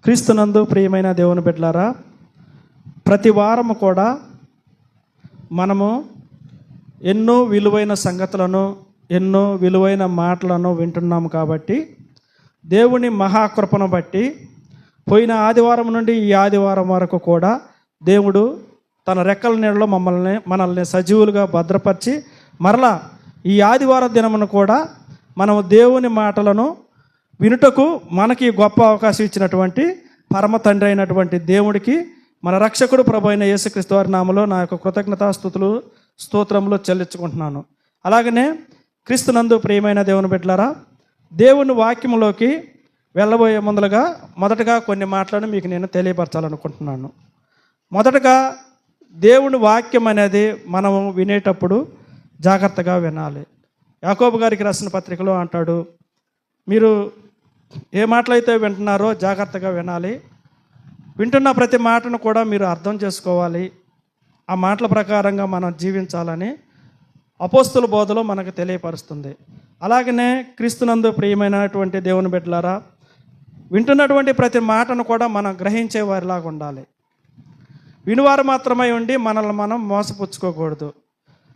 క్రీస్తునందు ప్రియమైన దేవుని బిడ్డలారా, ప్రతి వారము కూడా మనము ఎన్నో విలువైన సంగతులను, ఎన్నో విలువైన మాటలను వింటున్నాము. కాబట్టి దేవుని మహాకృపను బట్టి పోయిన ఆదివారం నుండి ఈ ఆదివారం వరకు కూడా దేవుడు తన రెక్కల నీడలో మనల్ని సజీవులుగా భద్రపరిచి మరలా ఈ ఆదివారం దినమును కూడా మనము దేవుని మాటలను వినుటకు మనకి గొప్ప అవకాశం ఇచ్చినటువంటి పరమ తండ్రి అయినటువంటి దేవుడికి, మన రక్షకుడు ప్రభు అయిన యేసుక్రీస్తు వారి నామములో నా యొక్క కృతజ్ఞతాస్తుతులు స్తోత్రములు చెల్లించుకుంటున్నాను. అలాగనే క్రీస్తునందు ప్రియమైన దేవుని బిడ్డలారా, దేవుని వాక్యములోకి వెళ్ళబోయే ముందలుగా మొదటగా కొన్ని మాటలను మీకు నేను తెలియపరచాలనుకుంటున్నాను. మొదటగా దేవుని వాక్యం అనేది మనము వినేటప్పుడు జాగ్రత్తగా వినాలి. యాకోబు గారికి రాసిన పత్రికలో అంటాడు, మీరు ఏ మాటలైతే వింటున్నారో జాగ్రత్తగా వినాలి. వింటున్న ప్రతి మాటను కూడా మీరు అర్థం చేసుకోవాలి. ఆ మాటల ప్రకారంగా మనం జీవించాలని అపోస్తుల బోధలో మనకు తెలియపరుస్తుంది. అలాగనే క్రీస్తునందు ప్రియమైనటువంటి దేవుని బిడ్డలారా, వింటున్నటువంటి ప్రతి మాటను కూడా మనం గ్రహించే వారిలాగా ఉండాలి. వినువారు మాత్రమై ఉండి మనల్ని మనం మోసపుచ్చుకోకూడదు.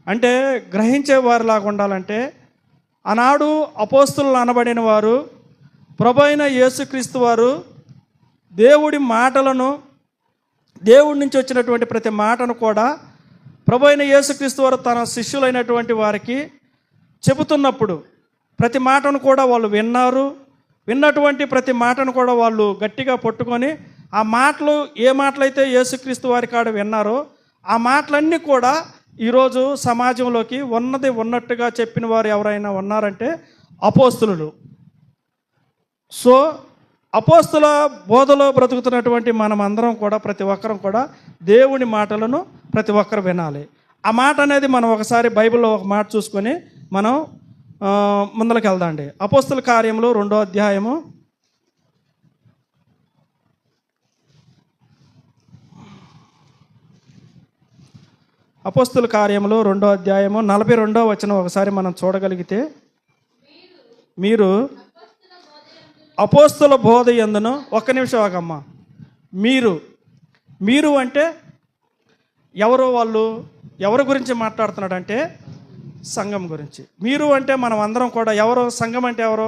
అంటే గ్రహించే వారిలాగా ఉండాలంటే, ఆనాడు అపోస్తులు అనబడిన వారు ప్రభు అయిన యేసుక్రీస్తు వారు దేవుడి మాటలను, దేవుడి నుంచి వచ్చినటువంటి ప్రతి మాటను కూడా ప్రభు అయిన యేసుక్రీస్తు వారు తన శిష్యులైనటువంటి వారికి చెబుతున్నప్పుడు ప్రతి మాటను కూడా వాళ్ళు విన్నారు. విన్నటువంటి ప్రతి మాటను కూడా వాళ్ళు గట్టిగా పట్టుకొని ఆ మాటలు, ఏ మాటలైతే యేసుక్రీస్తు వారి కాడ విన్నారో ఆ మాటలన్నీ కూడా ఈరోజు సమాజంలోకి ఉన్నది ఉన్నట్టుగా చెప్పిన వారు ఎవరైనా ఉన్నారంటే అపోస్తులు. సో అపోస్తుల బోధలో బ్రతుకుతున్నటువంటి మనం అందరం కూడా, ప్రతి ఒక్కరం కూడా దేవుని మాటలను ప్రతి ఒక్కరు వినాలి. ఆ మాట అనేది మనం ఒకసారి బైబిల్లో ఒక మాట చూసుకొని మనం ముందరికి వెళ్దాండి. అపోస్తుల కార్యములు 2వ అధ్యాయము 42వ వచనం ఒకసారి మనం చూడగలిగితే, మీరు అపోస్తుల బోధ యందును, ఒక్క నిమిషం ఆగమ్మా, మీరు అంటే ఎవరు? వాళ్ళు ఎవరి గురించి మాట్లాడుతున్నాడంటే సంఘం గురించి. మీరు అంటే మనం అందరం కూడా ఎవరు? సంఘం అంటే ఎవరు?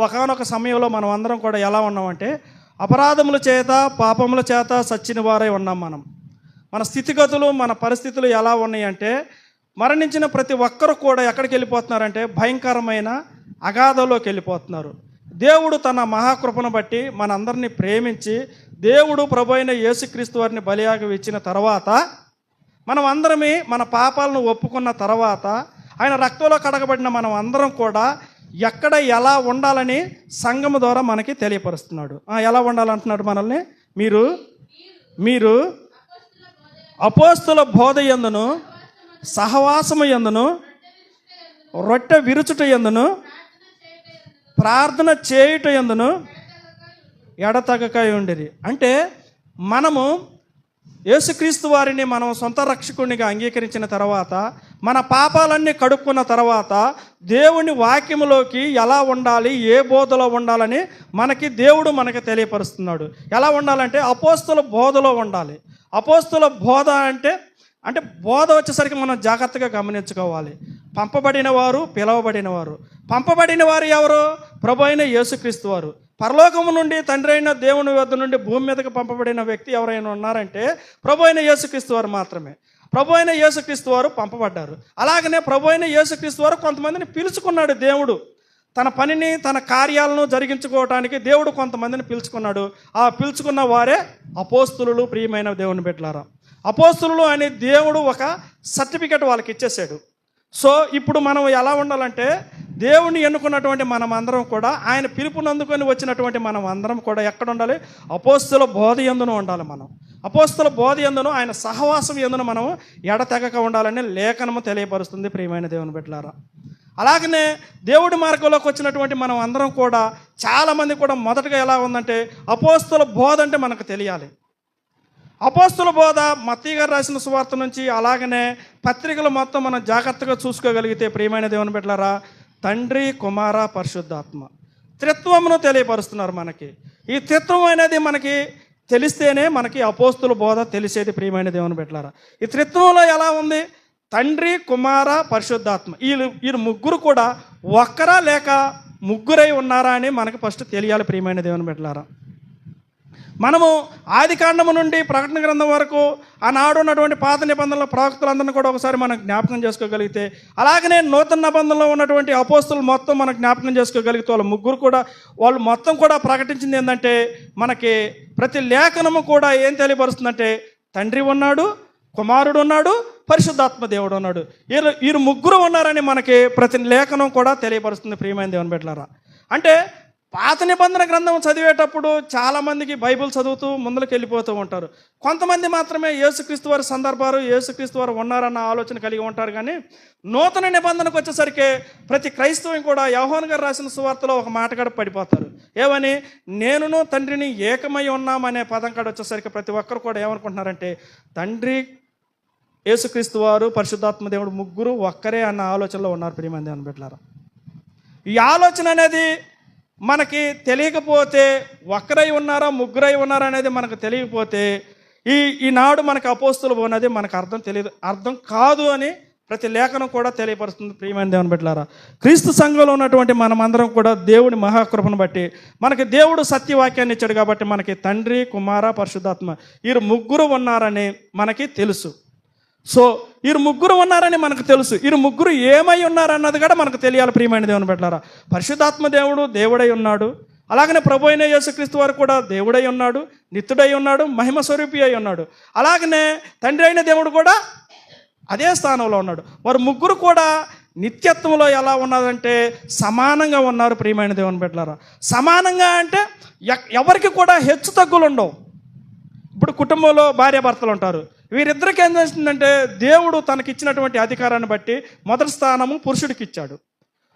ఒకనొక సమయంలో మనం అందరం కూడా ఎలా ఉన్నామంటే అపరాధముల చేత, పాపముల చేత సచ్చిన వారై ఉన్నాం. మన స్థితిగతులు, మన పరిస్థితులు ఎలా ఉన్నాయంటే, మరణించిన ప్రతి ఒక్కరు కూడా ఎక్కడికి వెళ్ళిపోతున్నారంటే భయంకరమైన అగాధంలోకి వెళ్ళిపోతున్నారు. దేవుడు తన మహాకృపను బట్టి మనందరినీ ప్రేమించి దేవుడు ప్రభు అయిన యేసుక్రీస్తు వారిని బలియాగం ఇచ్చిన తర్వాత, మనం అందరమే మన పాపాలను ఒప్పుకున్న తర్వాత, ఆయన రక్తంలో కడగబడిన మనం అందరం కూడా ఎక్కడ ఎలా ఉండాలని సంఘము ద్వారా మనకి తెలియపరుస్తున్నాడు. ఎలా ఉండాలంటున్నాడు మనల్ని? మీరు అపోస్తుల బోధ యందును, సహవాసము యందును, రొట్టె విరుచుట యందును, ప్రార్థన చేయుట యందును ఎడతెగక ఉండిరి. అంటే మనము యేసుక్రీస్తు వారిని మనం సొంత రక్షకునిగా అంగీకరించిన తర్వాత, మన పాపాలన్నీ కడుక్కున్న తర్వాత దేవుని వాక్యములోకి ఎలా ఉండాలి, ఏ బోధలో ఉండాలని దేవుడు మనకి తెలియపరుస్తున్నాడు. ఎలా ఉండాలంటే అపోస్తుల బోధలో ఉండాలి. అపోస్తుల బోధ అంటే బోధ వచ్చేసరికి మనం జాగ్రత్తగా గమనించుకోవాలి. పంపబడిన వారు, పిలవబడిన వారు. పంపబడిన వారు ఎవరు? ప్రభు అయిన యేసుక్రీస్తు వారు. పరలోకము నుండి తండ్రి అయిన దేవుని వద్ద నుండి భూమి మీదకి పంపబడిన వ్యక్తి ఎవరైనా ఉన్నారంటే ప్రభు అయిన యేసుక్రీస్తు వారు మాత్రమే. ప్రభు అయిన యేసుక్రీస్తు వారు పంపబడ్డారు. అలాగనే ప్రభు అయిన యేసుక్రీస్తు వారు కొంతమందిని పిలుచుకున్నాడు. దేవుడు తన పనిని, తన కార్యాలను జరిగించుకోవటానికి దేవుడు కొంతమందిని పిలుచుకున్నాడు. ఆ పిలుచుకున్న వారే అపోస్తులు. ప్రియమైన దేవుని బిడ్డలారా, అపోస్తులు అనే దేవుడు ఒక సర్టిఫికెట్ వాళ్ళకి ఇచ్చేసాడు. సో ఇప్పుడు మనం ఎలా ఉండాలంటే, దేవుని ఎన్నుకున్నటువంటి మనం అందరం కూడా, ఆయన పిలుపునందుకొని వచ్చినటువంటి మనం అందరం కూడా ఎక్కడ ఉండాలి? అపోస్తుల బోధ యందును ఉండాలి. మనం అపోస్తుల బోధ యందును, ఆయన సహవాసం యందును మనం ఎడతెగక ఉండాలని లేఖనము తెలియపరుస్తుంది. ప్రియమైన దేవుని బిడ్డలారా, అలాగనే దేవుడి మార్గంలోకి వచ్చినటువంటి మనం అందరం కూడా, చాలామంది కూడా మొదటగా ఎలా ఉందంటే అపోస్తుల బోధ అంటే మనకు తెలియాలి. అపోస్తుల బోధ మత్తయి గారు రాసిన సువార్త నుంచి, అలాగనే పత్రికలు మొత్తం మనం జాగ్రత్తగా చూసుకోగలిగితే ప్రియమైన దేవుని బిడ్డలారా, తండ్రి, కుమార, పరిశుద్ధాత్మ త్రిత్వమును తెలియపరుస్తున్నారు మనకి. ఈ త్రిత్వం అనేది మనకి తెలిస్తేనే మనకి అపోస్తుల బోధ తెలిసేది ప్రియమైన దేవుని బిడ్డలారా. ఈ త్రిత్వంలో ఎలా ఉంది? తండ్రి, కుమార, పరిశుద్ధాత్మ, వీళ్ళు ముగ్గురు కూడా ఒక్కరా లేక ముగ్గురై ఉన్నారా అని మనకి ఫస్ట్ తెలియాలి ప్రియమైన దేవుని బిడ్డలారా. మనము ఆది కాండము నుండి ప్రకటన గ్రంథం వరకు ఆనాడు ఉన్నటువంటి పాత నిబంధనల ప్రవక్తలందరినీ కూడా ఒకసారి మనం జ్ఞాపకం చేసుకోగలిగితే, అలాగనే నూతన నిబంధనలో ఉన్నటువంటి అపోస్తులు మొత్తం మనం జ్ఞాపకం చేసుకోగలిగితే, వాళ్ళు మొత్తం కూడా ప్రకటించింది ఏంటంటే, మనకి ప్రతి లేఖనము కూడా ఏం తెలియపరుస్తుందంటే తండ్రి ఉన్నాడు, కుమారుడు ఉన్నాడు, పరిశుద్ధాత్మ దేవుడు ఉన్నాడు. వీరు ముగ్గురు ఉన్నారని మనకి ప్రతి లేఖనం కూడా తెలియపరుస్తుంది ప్రియమైన దేవుని బిడ్డలారా. అంటే పాత నిబంధన గ్రంథం చదివేటప్పుడు చాలామందికి బైబిల్ చదువుతూ ముందుకు వెళ్ళిపోతూ ఉంటారు. కొంతమంది మాత్రమే యేసుక్రీస్తు వారి సందర్భాలు, యేసుక్రీస్తు వారు ఉన్నారన్న ఆలోచన కలిగి ఉంటారు. కానీ నూతన నిబంధనకు వచ్చేసరికి ప్రతి క్రైస్తవం కూడా యోహాను గారు రాసిన సువార్తలో ఒక మాట కాడ పడిపోతారు. ఏమని? నేనును తండ్రిని ఏకమై ఉన్నామనే పదం కాడ వచ్చేసరికి ప్రతి ఒక్కరు కూడా ఏమనుకుంటున్నారంటే తండ్రి, యేసుక్రీస్తు వారు, పరిశుద్ధాత్మ దేవుడు ముగ్గురు ఒక్కరే అన్న ఆలోచనలో ఉన్నారు ప్రియమైన దేవుని బిడ్డలారా. ఈ ఆలోచన అనేది మనకి తెలియకపోతే, ఒక్కరై ఉన్నారా ముగ్గురై ఉన్నారా అనేది మనకు తెలియకపోతే, ఈనాడు మనకు అపోస్తులు ఉన్నది మనకు అర్థం కాదు అని ప్రతి లేఖనం కూడా తెలియపరుస్తుంది ప్రియమైన దేవుని బిడ్డలారా. క్రీస్తు సంఘంలో ఉన్నటువంటి మనమందరం కూడా దేవుని మహాకృపను బట్టి మనకి దేవుడు సత్యవాక్యాన్ని ఇచ్చాడు కాబట్టి మనకి తండ్రి, కుమార, పరిశుద్ధాత్మ వీరు ముగ్గురు ఉన్నారని మనకి తెలుసు. సో వీరు ముగ్గురు ఉన్నారని మనకు తెలుసు. వీరు ముగ్గురు ఏమై ఉన్నారన్నది కూడా మనకు తెలియాలి ప్రియమైన దేవుని బిడ్డలారా. పరిశుద్ధాత్మ దేవుడు దేవుడై ఉన్నాడు, అలాగనే ప్రభు అయిన యేసుక్రీస్తు వారు కూడా దేవుడై ఉన్నాడు, నిత్యుడై ఉన్నాడు, మహిమ స్వరూపి అయి ఉన్నాడు. అలాగనే తండ్రి అయిన దేవుడు కూడా అదే స్థానంలో ఉన్నాడు. వారు ముగ్గురు కూడా నిత్యత్వంలో ఎలా ఉన్నారంటే సమానంగా ఉన్నారు ప్రియమైన దేవుని బిడ్డలారా. సమానంగా అంటే ఎవరికి కూడా హెచ్చు తగ్గులు ఉండవు. ఇప్పుడు కుటుంబంలో భార్యాభర్తలు ఉంటారు. వీరిద్దరికి ఏం చేస్తుందంటే దేవుడు తనకిచ్చినటువంటి అధికారాన్ని బట్టి మొదటి స్థానము పురుషుడికి ఇచ్చాడు,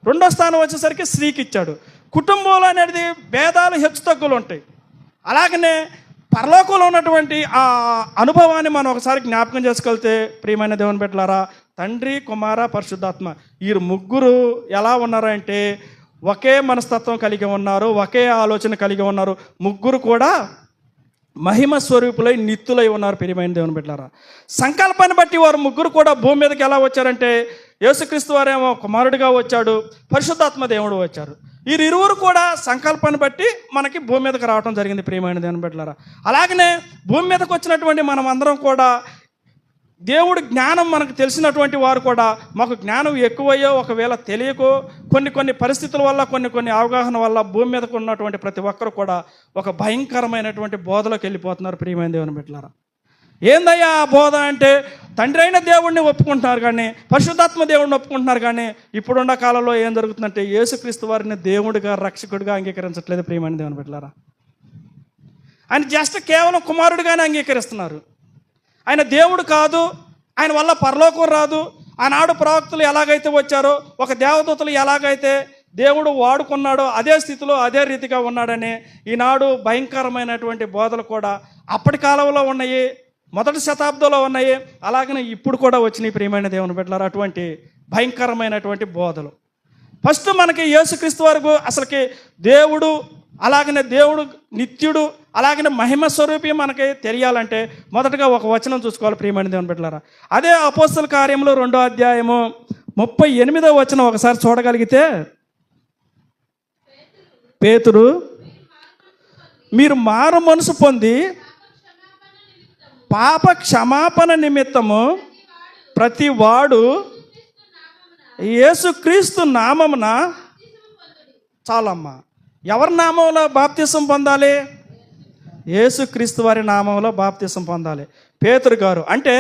రెండో స్థానం వచ్చేసరికి స్త్రీకి ఇచ్చాడు. కుటుంబంలో అనేది భేదాలు హెచ్చు తగ్గులు ఉంటాయి. అలాగనే పరలోకంలో ఉన్నటువంటి ఆ అనుభవాన్ని మనం ఒకసారి జ్ఞాపకం చేసుకెళ్తే ప్రియమైన దేవుని బిడ్డలారా, తండ్రి, కుమార, పరిశుద్ధాత్మ వీరు ముగ్గురు ఎలా ఉన్నారంటే ఒకే మనస్తత్వం కలిగి ఉన్నారు, ఒకే ఆలోచన కలిగి ఉన్నారు. ముగ్గురు కూడా మహిమ స్వరూపులై నిత్యులై ఉన్నారు ప్రియమైన దేవుని బిడ్డలారా. సంకల్పాన్ని బట్టి వారు ముగ్గురు కూడా భూమి మీదకి ఎలా వచ్చారంటే యేసుక్రీస్తు వారేమో కుమారుడిగా వచ్చాడు, పరిశుద్ధాత్మ దేవుడు వచ్చారు. వీరిరువురు కూడా సంకల్పాన్ని బట్టి మనకి భూమి మీదకి రావడం జరిగింది ప్రియమైన దేవుని బిడ్డలారా. అలాగనే భూమి మీదకి వచ్చినటువంటి మనం అందరం కూడా దేవుడి జ్ఞానం మనకు తెలిసినటువంటి వారు కూడా మాకు జ్ఞానం ఎక్కువయ్యో ఒకవేళ తెలియకో కొన్ని పరిస్థితుల వల్ల కొన్ని అవగాహన వల్ల భూమి మీదకు ఉన్నటువంటి ప్రతి ఒక్కరు కూడా ఒక భయంకరమైనటువంటి బోధలోకి వెళ్ళిపోతున్నారు ప్రియమైన దేవుని బిడ్డలారా. ఏందయ్యా ఆ బోధ అంటే తండ్రి అయిన దేవుడిని ఒప్పుకుంటున్నారు కానీ, పరిశుద్ధాత్మ దేవుడిని ఒప్పుకుంటున్నారు కానీ, ఇప్పుడున్న కాలంలో ఏం జరుగుతుందంటే యేసుక్రీస్తు వారిని దేవుడిగా, రక్షకుడిగా అంగీకరించట్లేదు ప్రియమైన దేవుని బిడ్డలారా. ఆయన జస్ట్ కేవలం కుమారుడిగానే అంగీకరిస్తున్నారు. ఆయన దేవుడు కాదు, ఆయన వల్ల పరలోకం రాదు. ఆనాడు ప్రవక్తలు ఎలాగైతే వచ్చారో, ఒక దేవదూతలు ఎలాగైతే దేవుడు వాడుకున్నాడో అదే స్థితిలో అదే రీతిగా ఉన్నాడని ఈనాడు భయంకరమైనటువంటి బోధలు కూడా అప్పటి కాలంలో ఉన్నాయి, మొదటి శతాబ్దంలో ఉన్నాయి, అలాగనే ఇప్పుడు కూడా వచ్చినాయి ప్రియమైన దేవుని బిడ్డలారా. అటువంటి భయంకరమైనటువంటి బోధలు ఫస్ట్ మనకి యేసుక్రీస్తు వరకు అసలుకి దేవుడు, అలాగనే దేవుడు నిత్యుడు, అలాగనే మహిమ స్వరూపి మనకి తెలియాలంటే మొదటగా ఒక వచనం చూసుకోవాలి ప్రియమైన దేవుని బిడ్డలారా. అదే అపోస్తల కార్యములు 2వ అధ్యాయము 38వ వచనం ఒకసారి చూడగలిగితే, పేతురు మీరు మారు మనసు పొంది పాప క్షమాపణ నిమిత్తము ప్రతి వాడు యేసుక్రీస్తు నామమున, చాలమ్మా, ఎవరి నామంలో బాప్తిసం పొందాలి? యేసుక్రీస్తు వారి నామంలో బాప్తిసం పొందాలి. పేతురు గారు అంటే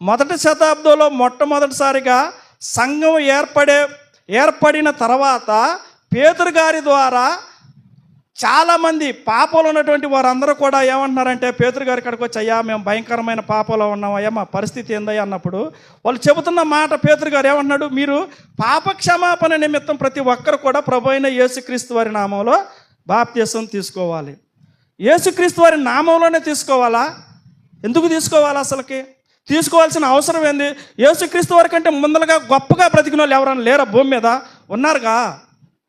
మొదటి శతాబ్దంలో మొట్టమొదటిసారిగా సంఘం ఏర్పడిన తర్వాత పేతురు గారి ద్వారా చాలామంది పాపంలో ఉన్నటువంటి వారందరూ కూడా ఏమంటున్నారంటే పేతురు గారి కాడికి వచ్చి, అయ్యా మేము భయంకరమైన పాపంలో ఉన్నామయ్యా, మా పరిస్థితి ఏందయ్యా అన్నప్పుడు వాళ్ళు చెబుతున్న మాట పేతురు గారు ఏమంటున్నాడు, మీరు పాప క్షమాపణ నిమిత్తం ప్రతి ఒక్కరు కూడా ప్రభు అయిన యేసుక్రీస్తు వారి నామంలో బాప్తిసం తీసుకోవాలి. యేసుక్రీస్తు వారి నామంలోనే తీసుకోవాలా? ఎందుకు తీసుకోవాలి? అసలుకి తీసుకోవాల్సిన అవసరం ఏంది? యేసుక్రీస్తు వారి కంటే ముందరగా గొప్పగా బ్రతికిన వాళ్ళు ఎవరైనా లేరా భూమి మీద? ఉన్నారుగా.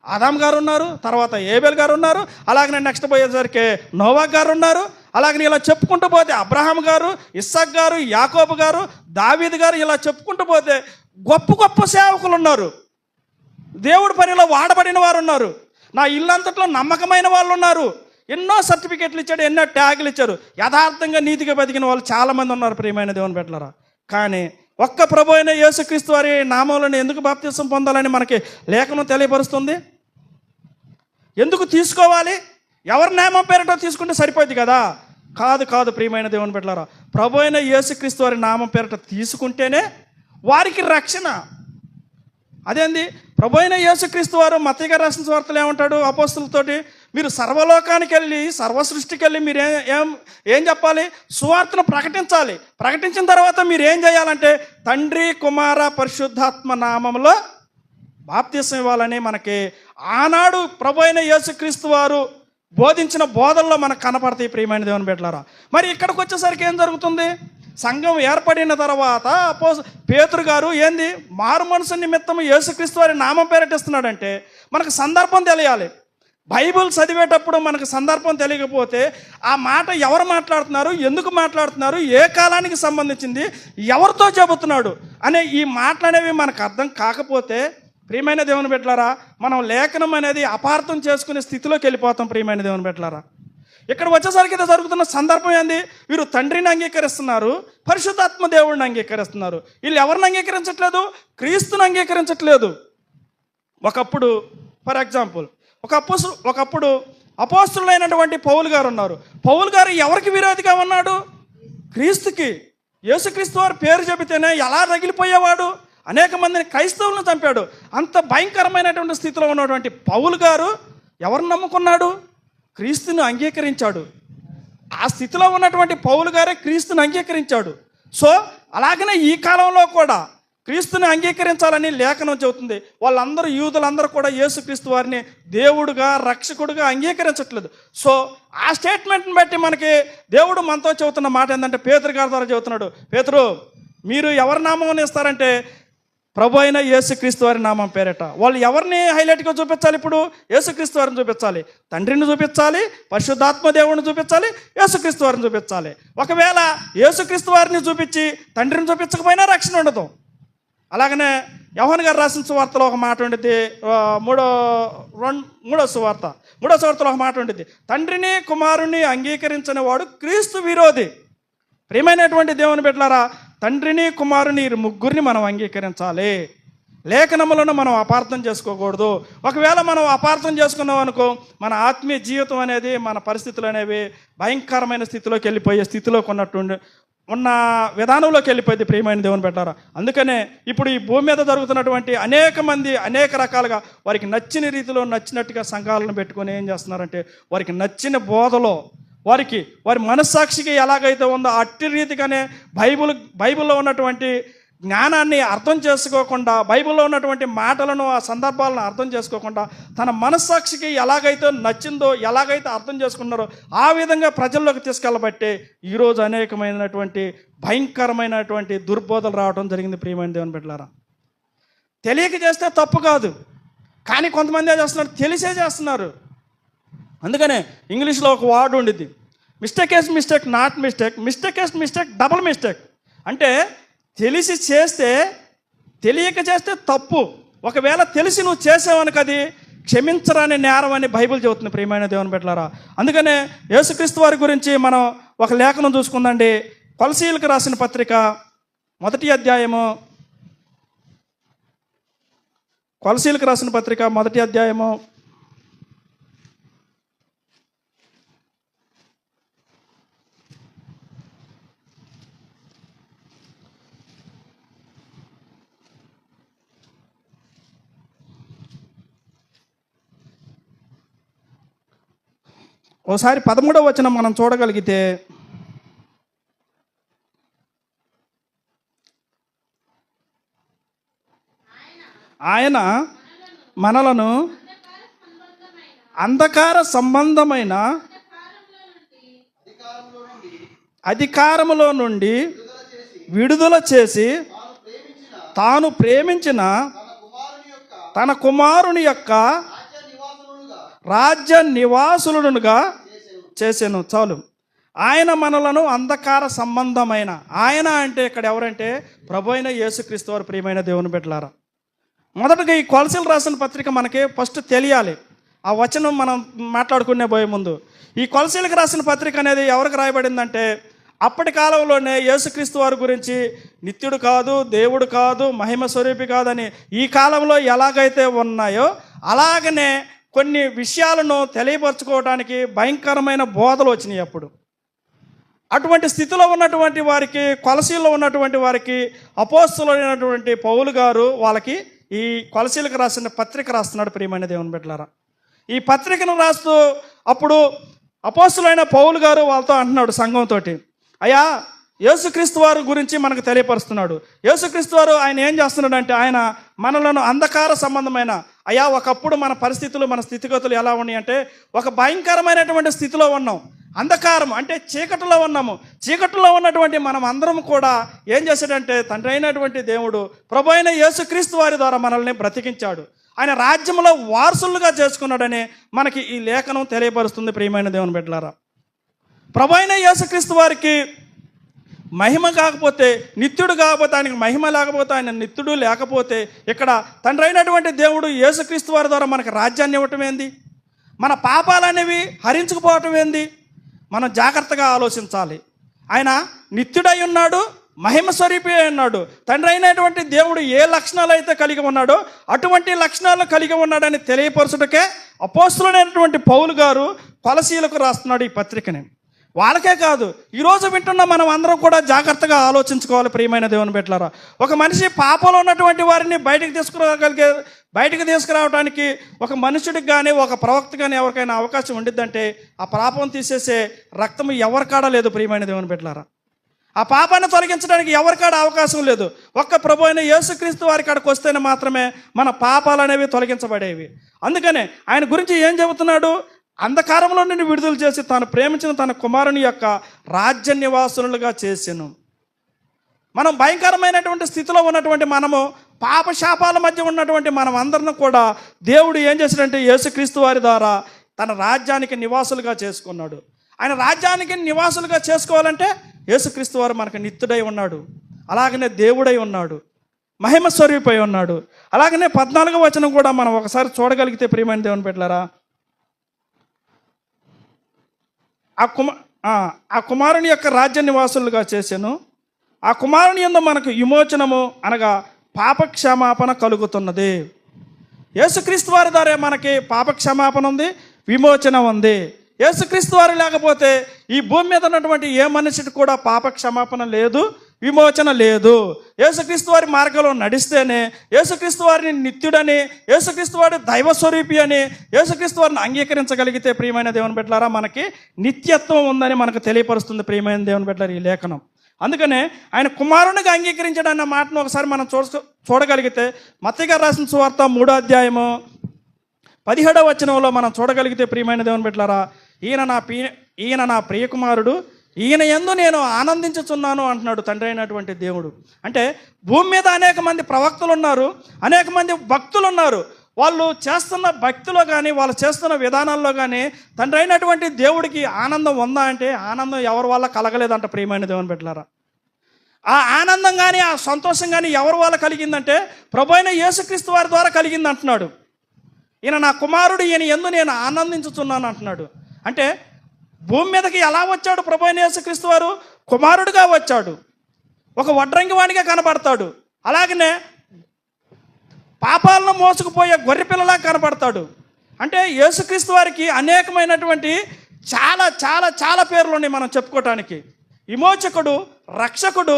ఆదాం గారు ఉన్నారు, తర్వాత ఏబెల్ గారు ఉన్నారు, అలాగనే నెక్స్ట్ పోయేసరికి నోవాహ్ గారు ఉన్నారు, అలాగని ఇలా చెప్పుకుంటూ పోతే అబ్రహాం గారు, ఇస్సాక్ గారు, యాకోబు గారు, దావీదు గారు, ఇలా చెప్పుకుంటూ పోతే గొప్ప గొప్ప సేవకులు ఉన్నారు. దేవుడి పనిలో వాడబడిన వారు ఉన్నారు. నా ఇల్లంతట్లో నమ్మకమైన వాళ్ళు ఉన్నారు. ఎన్నో సర్టిఫికెట్లు ఇచ్చాడు, ఎన్నో ట్యాగులు ఇచ్చారు. యథార్థంగా నీతిగా బతికిన వాళ్ళు చాలామంది ఉన్నారు ప్రియమైన దేవుని బిడ్డలారా. కానీ ఒక్క ప్రభు అయిన యేసుక్రీస్తు వారి నామంలోనే ఎందుకు బాప్తిసం పొందాలని మనకి లేఖనం తెలియపరుస్తుంది. ఎందుకు తీసుకోవాలి? ఎవరి నామం పేరటో తీసుకుంటే సరిపోద్ది కదా? కాదు ప్రియమైన దేవుని బిడ్డలారా. ప్రభు అయిన యేసుక్రీస్తు వారి నామం పేరట తీసుకుంటేనే వారికి రక్షణ. అదేంది? ప్రభు అయిన యేసుక్రీస్తు వారు మత్తయి గారు రాసిన సువార్తలో ఏమంటాడు అపోస్తలుతోటి? మీరు సర్వలోకానికి వెళ్ళి, సర్వ సృష్టికి వెళ్ళి మీరు ఏం చెప్పాలి? సువార్తను ప్రకటించాలి. ప్రకటించిన తర్వాత మీరు ఏం చేయాలంటే తండ్రి, కుమార, పరిశుద్ధాత్మ నామంలో బాప్తిసం ఇవ్వాలని మనకి ఆనాడు ప్రభు అయిన యేసుక్రీస్తు వారు బోధించిన బోధనలో మనకు కనపడతాయి ప్రియమైన దేవుని బిడ్డలారా. మరి ఇక్కడికి వచ్చేసరికి ఏం జరుగుతుంది? సంఘం ఏర్పడిన తర్వాత పేతురు గారు ఏంది మారు మనసు నిమిత్తం యేసుక్రీస్తు వారి నామం పేరటిస్తున్నాడంటే మనకు సందర్భం తెలియాలి. బైబిల్ చదివేటప్పుడు మనకు సందర్భం తెలియకపోతే ఆ మాట ఎవరు మాట్లాడుతున్నారు, ఎందుకు మాట్లాడుతున్నారు, ఏ కాలానికి సంబంధించింది, ఎవరితో చెబుతున్నాడు అనే ఈ మాటలు అనేవి మనకు అర్థం కాకపోతే ప్రియమైన దేవుని బిడ్డలారా, మనం లేఖనం అనేది అపార్థం చేసుకునే స్థితిలోకి వెళ్ళిపోతాం ప్రియమైన దేవుని బిడ్డలారా. ఇక్కడ వచ్చేసరికి జరుగుతున్న సందర్భం ఏంది? వీరు తండ్రిని అంగీకరిస్తున్నారు, పరిశుద్ధాత్మ దేవుడిని అంగీకరిస్తున్నారు. వీళ్ళు ఎవరిని అంగీకరించట్లేదు? క్రీస్తుని అంగీకరించట్లేదు. ఒకప్పుడు ఫర్ ఎగ్జాంపుల్ ఒకప్పుడు అపోస్తలులైనటువంటి పౌలు గారు ఉన్నారు. పౌలు గారు ఎవరికి విరోధిగా ఉన్నాడు? క్రీస్తుకి. యేసుక్రీస్తు వారి పేరు చెబితేనే ఎలా రగిలిపోయేవాడు, అనేక మందిని క్రైస్తవులను చంపాడు. అంత భయంకరమైనటువంటి స్థితిలో ఉన్నటువంటి పౌలు గారు ఎవరిని నమ్ముకున్నాడు? క్రీస్తుని అంగీకరించాడు. ఆ స్థితిలో ఉన్నటువంటి పౌలు గారే క్రీస్తుని అంగీకరించాడు. సో అలాగనే ఈ కాలంలో కూడా క్రీస్తుని అంగీకరించాలని లేఖనం చెబుతుంది. వాళ్ళందరూ యూదులందరూ కూడా యేసుక్రీస్తు వారిని దేవుడుగా, రక్షకుడుగా అంగీకరించట్లేదు. సో ఆ స్టేట్మెంట్ని బట్టి మనకి దేవుడు మనతో చెబుతున్న మాట ఏంటంటే పేతురు గారి ద్వారా చెబుతున్నాడు, పేతురు మీరు ఎవరి నామం ఇస్తారంటే ప్రభు అయిన యేసుక్రీస్తు వారి నామం పేరట. వాళ్ళు ఎవరిని హైలైట్గా చూపించాలి? ఇప్పుడు యేసుక్రీస్తు వారిని చూపించాలి, తండ్రిని చూపించాలి, పరిశుద్ధాత్మ దేవుడిని చూపించాలి, యేసుక్రీస్తు వారిని చూపించాలి. ఒకవేళ యేసుక్రీస్తు వారిని చూపించి తండ్రిని చూపించకపోయినా రక్షణ ఉండదు. అలాగనే యోహాను గారు రాసిన సువార్తలో ఒక మాట ఉండిద్ది, మూడో సువార్తలో ఒక మాట ఉండిద్ది, తండ్రిని కుమారుని అంగీకరించని వాడు క్రీస్తు విరోధి. ప్రియమైనటువంటి దేవుని బిడ్డలారా, తండ్రిని కుమారుని ముగ్గురిని మనం అంగీకరించాలి. లేఖనములను మనం అపార్థం చేసుకోకూడదు. ఒకవేళ మనం అపార్థం చేసుకున్నాం అనుకో, మన ఆత్మీయ జీవితం అనేది, మన పరిస్థితులు అనేవి భయంకరమైన స్థితిలోకి వెళ్ళిపోయే స్థితిలోకి ఉన్న విధానంలోకి వెళ్ళిపోయింది ప్రియమైన దేవుని బిడ్డలారా. అందుకనే ఇప్పుడు ఈ భూమి మీద జరుగుతున్నటువంటి అనేక మంది అనేక రకాలుగా వారికి నచ్చిన రీతిలో నచ్చినట్టుగా సంఘాలను పెట్టుకొని ఏం చేస్తున్నారంటే వారికి నచ్చిన బోధలో వారి మనస్సాక్షికి ఎలాగైతే ఉందో అట్టి రీతిగానే బైబిల్లో ఉన్నటువంటి జ్ఞానాన్ని అర్థం చేసుకోకుండా, బైబిల్లో ఉన్నటువంటి మాటలను, ఆ సందర్భాలను అర్థం చేసుకోకుండా తన మనస్సాక్షికి ఎలాగైతే నచ్చిందో, ఎలాగైతే అర్థం చేసుకున్నారో ఆ విధంగా ప్రజల్లోకి తీసుకెళ్ళబట్టే ఈరోజు అనేకమైనటువంటి భయంకరమైనటువంటి దుర్బోధలు రావడం జరిగింది ప్రియమైన దేవుని బిడ్డలారా. తెలియక చేస్తే తప్పు కాదు, కానీ కొంతమంది చేస్తున్నారు, తెలిసే చేస్తున్నారు. అందుకనే ఇంగ్లీష్లో ఒక వర్డ్ ఉండిద్ది, mistake is mistake not mistake, mistake is mistake double mistake. అంటే తెలిసి చేస్తే, తెలియక చేస్తే తప్పు. ఒకవేళ తెలిసి నువ్వు చేసావనుక అది క్షమించరాని నేరం అని బైబిల్ చెబుతుంది ప్రియమైన దేవుని బిడ్డలారా. అందుకనే యేసుక్రీస్తు వారి గురించి మనం ఒక లేఖనం చూసుకుందండి. కొలసీయులకు రాసిన పత్రిక 1వ అధ్యాయము, కొలసీయులకు రాసిన పత్రిక 1వ అధ్యాయము 13వ వచనం మనం చూడగలిగితే, ఆయన మనలను అంధకార సంబంధమైన అధికారములో నుండి విడుదల చేసి తాను ప్రేమించిన తన కుమారుని యొక్క రాజ్య నివాసులుగా చేసెను. చాలు. ఆయన మనలను అంధకార సంబంధమైన, ఆయన అంటే ఇక్కడ ఎవరంటే ప్రభు అయిన యేసుక్రీస్తు వారు. ప్రియమైన దేవుని బిడ్డలారా, మొదటగా ఈ కొలసీలు రాసిన పత్రిక మనకి ఫస్ట్ తెలియాలి. ఆ వచనం మనం మాట్లాడుకునే పోయే ముందు, ఈ కొలసీలకు రాసిన పత్రిక అనేది ఎవరికి రాయబడిందంటే అప్పటి కాలంలోనే యేసుక్రీస్తు వారి గురించి నిత్యుడు కాదు, దేవుడు కాదు, మహిమ స్వరూపి కాదని ఈ కాలంలో ఎలాగైతే ఉన్నాయో అలాగనే కొన్ని విషయాలను తెలియపరచుకోవడానికి భయంకరమైన బోధలు వచ్చినాయి అప్పుడు. అటువంటి స్థితిలో ఉన్నటువంటి వారికి, కొలసీల్లో ఉన్నటువంటి వారికి అపోస్తలుడైనటువంటి పౌలు గారు వాళ్ళకి ఈ కొలసీలకు రాసిన పత్రిక రాస్తున్నాడు. ప్రియమైన దేవుని బిడ్డలారా, ఈ పత్రికను రాస్తూ అప్పుడు అపోస్తలుడైన పౌలు గారు వాళ్ళతో అంటున్నాడు, సంఘంతో, అయ్యా యేసుక్రీస్తు వారి గురించి మనకు తెలియపరుస్తున్నాడు. యేసుక్రీస్తు వారు ఆయన ఏం చేస్తున్నాడంటే ఆయన మనలను అంధకార సంబంధమైన, అయ్యా ఒకప్పుడు మన పరిస్థితులు, మన స్థితిగతులు ఎలా ఉన్నాయి అంటే ఒక భయంకరమైనటువంటి స్థితిలో ఉన్నాం. అంధకారం అంటే చీకటిలో ఉన్నాము. చీకటిలో ఉన్నటువంటి మనం అందరం కూడా ఏం చేశాడంటే తండ్రి అయినటువంటి దేవుడు ప్రభు అయిన యేసుక్రీస్తు వారి ద్వారా మనల్ని బ్రతికించాడు. ఆయన రాజ్యంలో వారసులుగా చేసుకున్నాడని మనకి ఈ లేఖనం తెలియపరుస్తుంది. ప్రియమైన దేవుని బిడ్డలారా, ప్రభు అయిన యేసుక్రీస్తు వారికి మహిమ కాకపోతే, నిత్యుడు కాకపోతే, ఆయనకి మహిమ లేకపోతే, ఆయన నిత్యుడు లేకపోతే ఇక్కడ తండ్రి అయినటువంటి దేవుడు యేసుక్రీస్తు వారి ద్వారా మనకు రాజ్యాన్ని ఇవ్వటం ఏంది? మన పాపాలనేవి హరించుకుపోవటం ఏంది? మనం జాగ్రత్తగా ఆలోచించాలి. ఆయన నిత్యుడై ఉన్నాడు, మహిమ స్వరూపి అయి ఉన్నాడు. తండ్రి అయినటువంటి దేవుడు ఏ లక్షణాలు అయితే కలిగి ఉన్నాడో అటువంటి లక్షణాలను కలిగి ఉన్నాడని తెలియపరచుటకే అపోస్తలుడైనటువంటి పౌలు గారు కొలసీలకు రాస్తున్నాడు ఈ పత్రికని. వాళ్ళకే కాదు, ఈరోజు వింటున్న మనం అందరం కూడా జాగ్రత్తగా ఆలోచించుకోవాలి. ప్రియమైన దేవుని బిడ్డలారా, ఒక మనిషి పాపంలో ఉన్నటువంటి వారిని బయటికి తీసుకురావడానికి ఒక మనుషుడికి కానీ ఒక ప్రవక్త కానీ ఎవరికైనా అవకాశం ఉండిద్దంటే ఆ పాపం తీసేసే రక్తం ఎవరికాడ లేదు. ప్రియమైన దేవుని బిడ్డలారా, ఆ పాపాన్ని తొలగించడానికి ఎవరికాడ అవకాశం లేదు. ఒక్క ప్రభు అయిన యేసుక్రీస్తు వారి కాడికి వస్తేనే మాత్రమే మన పాపాలు అనేవి తొలగించబడేవి. అందుకనే ఆయన గురించి ఏం చెబుతున్నాడు? అంధకారంలో నుండి విడుదల చేసి తాను ప్రేమించిన తన కుమారుని యొక్క రాజ్య నివాసులుగా చేసెను. మనం భయంకరమైనటువంటి స్థితిలో ఉన్నటువంటి మనము, పాపశాపాల మధ్య ఉన్నటువంటి మనం అందరిని కూడా దేవుడు ఏం చేశాడంటే యేసుక్రీస్తు వారి ద్వారా తన రాజ్యానికి నివాసులుగా చేసుకున్నాడు. ఆయన రాజ్యానికి నివాసులుగా చేసుకోవాలంటే యేసుక్రీస్తు వారు మనకు నిత్యుడై ఉన్నాడు, అలాగనే దేవుడై ఉన్నాడు, మహిమ స్వరూపై ఉన్నాడు. అలాగనే 14వ వచనం కూడా మనం ఒకసారి చూడగలిగితే ప్రియమైన దేవుని బిడ్డలారా, ఆ కుమారుని యొక్క రాజ్య నివాసులుగా చేశాను. ఆ కుమారుని యందు మనకు విమోచనము అనగా పాపక్షమాపణ కలుగుతున్నది. యేసుక్రీస్తు వారి ద్వారా మనకి పాపక్షమాపణ ఉంది, విమోచన ఉంది. యేసుక్రీస్తు వారు లేకపోతే ఈ భూమి మీద ఉన్నటువంటి ఏ మనిషికి కూడా పాపక్షమాపణ లేదు, విమోచన లేదు. యేసుక్రీస్తు వారి మార్గంలో నడిస్తేనే యేసుక్రీస్తు వారిని నిత్యుడని, యేసుక్రీస్తు వారి దైవస్వరూపి అని, యేసుక్రీస్తు వారిని అంగీకరించగలిగితే ప్రియమైన దేవుని బిడ్డలారా మనకి నిత్యత్వం ఉందని మనకు తెలియపరుస్తుంది. ప్రియమైన దేవుని బిడ్డలారా ఈ లేఖనం. అందుకనే ఆయన కుమారునిగా అంగీకరించడన్న మాటను ఒకసారి మనం చూడగలిగితే మత్తయి గారు రాసిన సువార్త 3వ అధ్యాయము 17వ వచనంలో మనం చూడగలిగితే ప్రియమైన దేవుని బిడ్డలారా, ఈయన నా ప్రియకుమారుడు, ఈయన యందు నేను ఆనందించుచున్నాను అంటున్నాడు తండ్రి అయినటువంటి దేవుడు. అంటే భూమి మీద అనేక మంది ప్రవక్తలు ఉన్నారు, అనేక మంది భక్తులు ఉన్నారు. వాళ్ళు చేస్తున్న భక్తిలో కానీ వాళ్ళు చేస్తున్న విధానాల్లో కానీ తండ్రి అయినటువంటి దేవుడికి ఆనందం ఉందా అంటే ఆనందం ఎవరి వల్ల కలగలేదంట. ప్రియమైన దేవుని బిడ్డలారా, ఆ ఆనందం కానీ ఆ సంతోషం కానీ ఎవరి వల్ల కలిగిందంటే ప్రభు అయిన యేసుక్రీస్తు వారి ద్వారా కలిగింది అంటున్నాడు. ఈయన నా కుమారుడు, ఈయన యందు నేను ఆనందించుచున్నాను అంటున్నాడు. అంటే భూమి మీదకి ఎలా వచ్చాడు ప్రభు అయిన యేసుక్రీస్తు వారు? కుమారుడుగా వచ్చాడు, ఒక వడ్రంగి వాడిగా కనబడతాడు. అలాగనే పాపాలను మోసుకుపోయే గొర్రెపిల్లలా కనబడతాడు. అంటే యేసుక్రీస్తు వారికి అనేకమైనటువంటి చాలా చాలా చాలా పేర్లు ఉన్నాయి మనం చెప్పుకోవటానికి. విమోచకుడు, రక్షకుడు,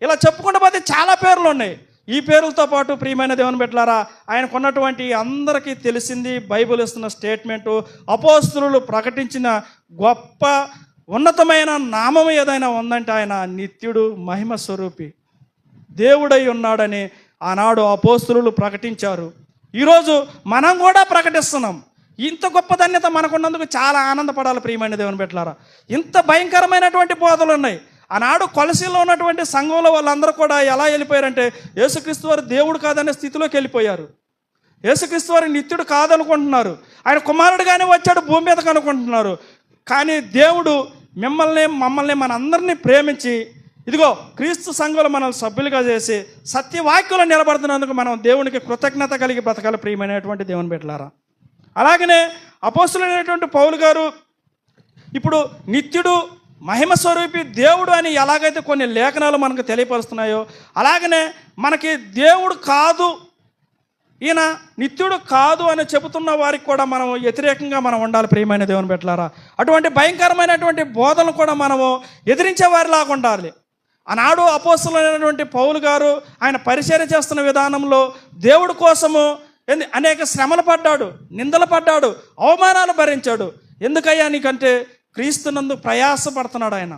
ఇలా చెప్పుకుంటూ పోతే చాలా పేర్లు ఉన్నాయి. ఈ పేర్లతో పాటు ప్రియమైన దేవుని బిడ్డలారా ఆయనకున్నటువంటి అందరికీ తెలిసింది బైబిల్ ఇస్తున్న స్టేట్మెంటు, అపోస్తలులు ప్రకటించిన గొప్ప ఉన్నతమైన నామం ఏదైనా ఉందంటే ఆయన నిత్యుడు, మహిమ స్వరూపి, దేవుడై ఉన్నాడని ఆనాడు అపోస్తలులు ప్రకటించారు. ఈరోజు మనం కూడా ప్రకటిస్తున్నాం. ఇంత గొప్ప ధన్యత మనకున్నందుకు చాలా ఆనందపడాలి ప్రియమైన దేవుని బిడ్డలారా. ఇంత భయంకరమైనటువంటి బోధలు ఉన్నాయి. ఆనాడు కొలసీలో ఉన్నటువంటి సంఘంలో వాళ్ళందరూ కూడా ఎలా వెళ్ళిపోయారంటే యేసుక్రీస్తు వారు దేవుడు కాదనే స్థితిలోకి వెళ్ళిపోయారు. యేసుక్రీస్తు వారు నిత్యుడు కాదనుకుంటున్నారు. ఆయన కుమారుడుగానే వచ్చాడు భూమి మీదకి అనుకుంటున్నారు. కానీ దేవుడు మమ్మల్ని మనందరినీ ప్రేమించి ఇదిగో క్రీస్తు సంఘంలో మనల్ని సభ్యులుగా చేసి సత్యవాక్యంలో నిలబడుతున్నందుకు మనం దేవునికి కృతజ్ఞత కలిగి బ్రతకాలి ప్రియమైనటువంటి దేవుని బిడ్డలారా. అలాగనే అపోస్తులైనటువంటి పౌలు గారు ఇప్పుడు నిత్యుడు మహిమ స్వరూపి దేవుడు అని ఎలాగైతే కొన్ని లేఖనాలు మనకు తెలియపరుస్తున్నాయో, అలాగనే మనకి దేవుడు కాదు, ఈయన నిత్యుడు కాదు అని చెబుతున్న వారికి కూడా మనం వ్యతిరేకంగా మనం ఉండాలి ప్రియమైన దేవుని బిడ్డలారా. అటువంటి భయంకరమైనటువంటి బోధనలు కూడా మనము ఎదిరించే వారిలాగా ఉండాలి. ఆనాడు అపోస్తలులైనటువంటి పౌలు గారు ఆయన పరిచర్య చేస్తున్న విధానంలో దేవుడి కోసము అనేక శ్రమలు పడ్డాడు, నిందలు పడ్డాడు, అవమానాలు భరించాడు. ఎందుకయ్యా నీకంటే క్రీస్తునందు ప్రయాసపడుతున్నాడు. ఆయన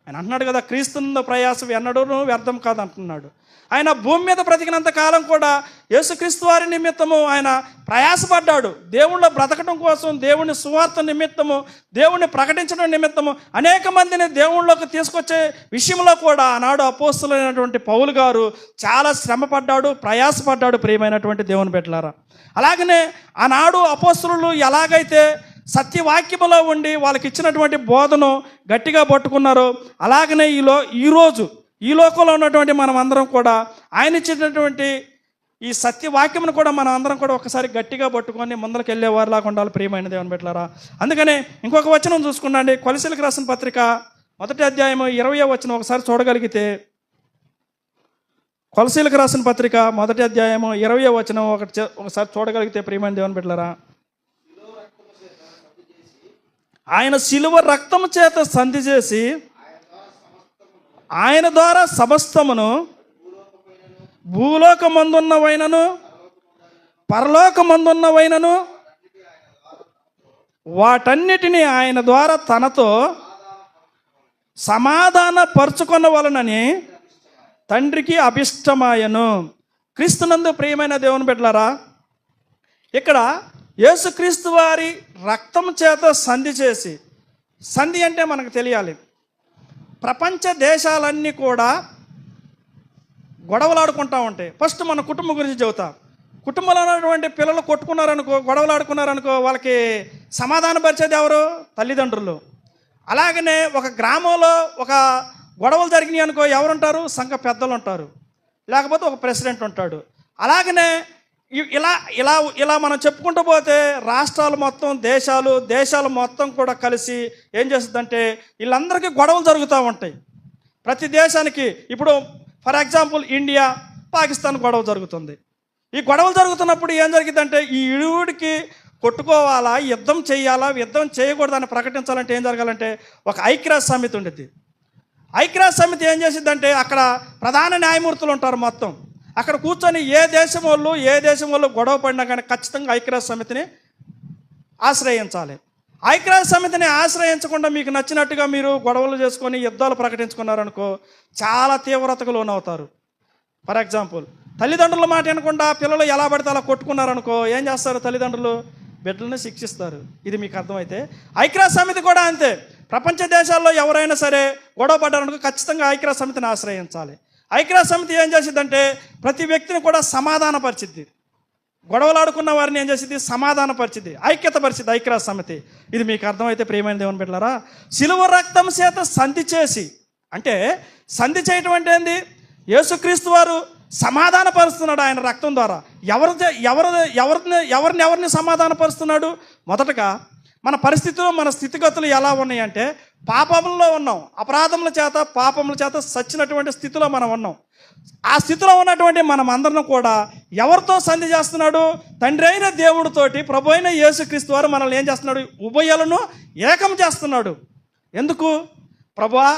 అంటున్నాడు కదా, క్రీస్తునందు ప్రయాసం ఎన్నడూ వ్యర్థం కాదు అంటున్నాడు. ఆయన భూమి మీద బ్రతికినంత కాలం కూడా యేసుక్రీస్తు వారి నిమిత్తము ఆయన ప్రయాసపడ్డాడు. దేవుళ్ళో బ్రతకడం కోసం, దేవుని సువార్త నిమిత్తము, దేవుణ్ణి ప్రకటించడం నిమిత్తము అనేక మందిని దేవుళ్ళలోకి తీసుకొచ్చే విషయంలో కూడా ఆనాడు అపోస్తలులైనటువంటి పౌలు గారు చాలా శ్రమ పడ్డాడు, ప్రయాసపడ్డాడు ప్రియమైనటువంటి దేవుని బిడ్డలారా. అలాగనే ఆనాడు అపోస్తలులు ఎలాగైతే సత్యవాక్యములో ఉండి వాళ్ళకి ఇచ్చినటువంటి బోధను గట్టిగా పట్టుకున్నారో, అలాగనే ఈరోజు ఈ లోకంలో ఉన్నటువంటి మనం అందరం కూడా ఆయన ఇచ్చినటువంటి ఈ సత్యవాక్యమును కూడా మనం అందరం కూడా ఒకసారి గట్టిగా పట్టుకొని ముందరికి వెళ్ళేవారిలాగా ఉండాలి ప్రియమైన దేవుని బిడ్డలారా. అందుకనే ఇంకొక వచనం చూసుకున్నాండి, కొలసీలకు రాసిన పత్రిక 1వ అధ్యాయము 20వ వచనం ఒకసారి చూడగలిగితే, కొలసీలకు రాసిన పత్రిక 1వ అధ్యాయము 20వ వచనం ఒకసారి చూడగలిగితే ప్రియమైన దేవుని బిడ్డలారా, ఆయన శిలువ రక్తము చేత సంధి చేసి ఆయన ద్వారా సమస్తమును భూలోకమందున్నవైనను పరలోకమందున్నవైనను వాటన్నిటినీ ఆయన ద్వారా తనతో సమాధాన పరుచుకొనవలనని తండ్రికి అభిష్టమాయను. క్రీస్తునందు ప్రియమైన దేవుని బిడ్డలారా, ఇక్కడ యేసుక్రీస్తు వారి రక్తం చేత సంధి చేసి, సంధి అంటే మనకు తెలియాలి, ప్రపంచ దేశాలన్నీ కూడా గొడవలాడుకుంటూ ఉంటాయి. ఫస్ట్ మన కుటుంబం గురించి చెబుతా. కుటుంబంలో ఉన్నటువంటి పిల్లలు కొట్టుకున్నారనుకో, గొడవలాడుకున్నారనుకో, వాళ్ళకి సమాధానపరిచేది ఎవరు? తల్లిదండ్రులు. అలాగనే ఒక గ్రామంలో ఒక గొడవలు జరిగినాయి అనుకో, ఎవరుంటారు? సంఘ పెద్దలు ఉంటారు, లేకపోతే ఒక ప్రెసిడెంట్ ఉంటాడు. అలాగనే ఇలా ఇలా ఇలా మనం చెప్పుకుంటూ పోతే రాష్ట్రాలు మొత్తం, దేశాలు మొత్తం కూడా కలిసి ఏం చేస్తుందంటే వీళ్ళందరికీ గొడవలు జరుగుతూ ఉంటాయి. ప్రతి దేశానికి ఇప్పుడు ఫర్ ఎగ్జాంపుల్ ఇండియా పాకిస్తాన్ గొడవ జరుగుతుంది. ఈ గొడవలు జరుగుతున్నప్పుడు ఏం జరిగిందంటే ఈ ఇరువుడికి కొట్టుకోవాలా, యుద్ధం చేయాలా, యుద్ధం చేయకూడదని ప్రకటించాలంటే ఏం జరగాలంటే ఒక ఐక్యరాజ్య సమితి ఉండేది. ఐక్యరాజ్య సమితి ఏం చేసిద్దంటే అక్కడ ప్రధాన న్యాయమూర్తులు ఉంటారు మొత్తం. అక్కడ కూర్చొని ఏ దేశం వాళ్ళు గొడవ పడినా కానీ ఖచ్చితంగా ఐక్యరాజ్య సమితిని ఆశ్రయించాలి. ఐక్యరాజ్య సమితిని ఆశ్రయించకుండా మీకు నచ్చినట్టుగా మీరు గొడవలు చేసుకొని యుద్ధాలు ప్రకటించుకున్నారనుకో చాలా తీవ్రతకు లోనవుతారు. ఫర్ ఎగ్జాంపుల్ తల్లిదండ్రుల మాట వినకుండా పిల్లలు ఎలా పడితే అలా కొట్టుకున్నారనుకో ఏం చేస్తారు? తల్లిదండ్రులు బిడ్డలను శిక్షిస్తారు. ఇది మీకు అర్థమైతే ఐక్యరాజ్య సమితి కూడా అంతే. ప్రపంచ దేశాల్లో ఎవరైనా సరే గొడవ పడ్డారనుకో ఖచ్చితంగా ఐక్యరాజ్య సమితిని ఆశ్రయించాలి. ఐక్యరాజ్య సమితి ఏం చేసిద్దంటే ప్రతి వ్యక్తిని కూడా సమాధానపరిచిద్ది. గొడవలాడుకున్న వారిని ఏం చేసిద్ది? సమాధానపరిచిద్ది, ఐక్యతపరిచిద్ది ఐక్యరాజ్య సమితి. ఇది మీకు అర్థమైతే ప్రియమైన దేవుని బిడ్డలారా, శిలువ రక్తం చేత సంధి చేసి, అంటే సంధి చేయటం అంటే ఏంది? యేసుక్రీస్తు వారు సమాధానపరుస్తున్నాడు ఆయన రక్తం ద్వారా. ఎవరిని సమాధానపరుస్తున్నాడు? మొదటగా మన పరిస్థితులు, మన స్థితిగతులు ఎలా ఉన్నాయంటే పాపంలో ఉన్నాం, అపరాధముల చేత పాపముల చేత సచ్చినటువంటి స్థితిలో మనం ఉన్నాం. ఆ స్థితిలో ఉన్నటువంటి మనం అందరం కూడా ఎవరితో సంధి చేస్తున్నాడు? తండ్రి అయిన దేవుడితోటి ప్రభు అయిన యేసుక్రీస్తు వారు మనల్ని ఏం చేస్తున్నాడు? ఉభయలను ఏకం చేస్తున్నాడు. ఎందుకు? ప్రభువా,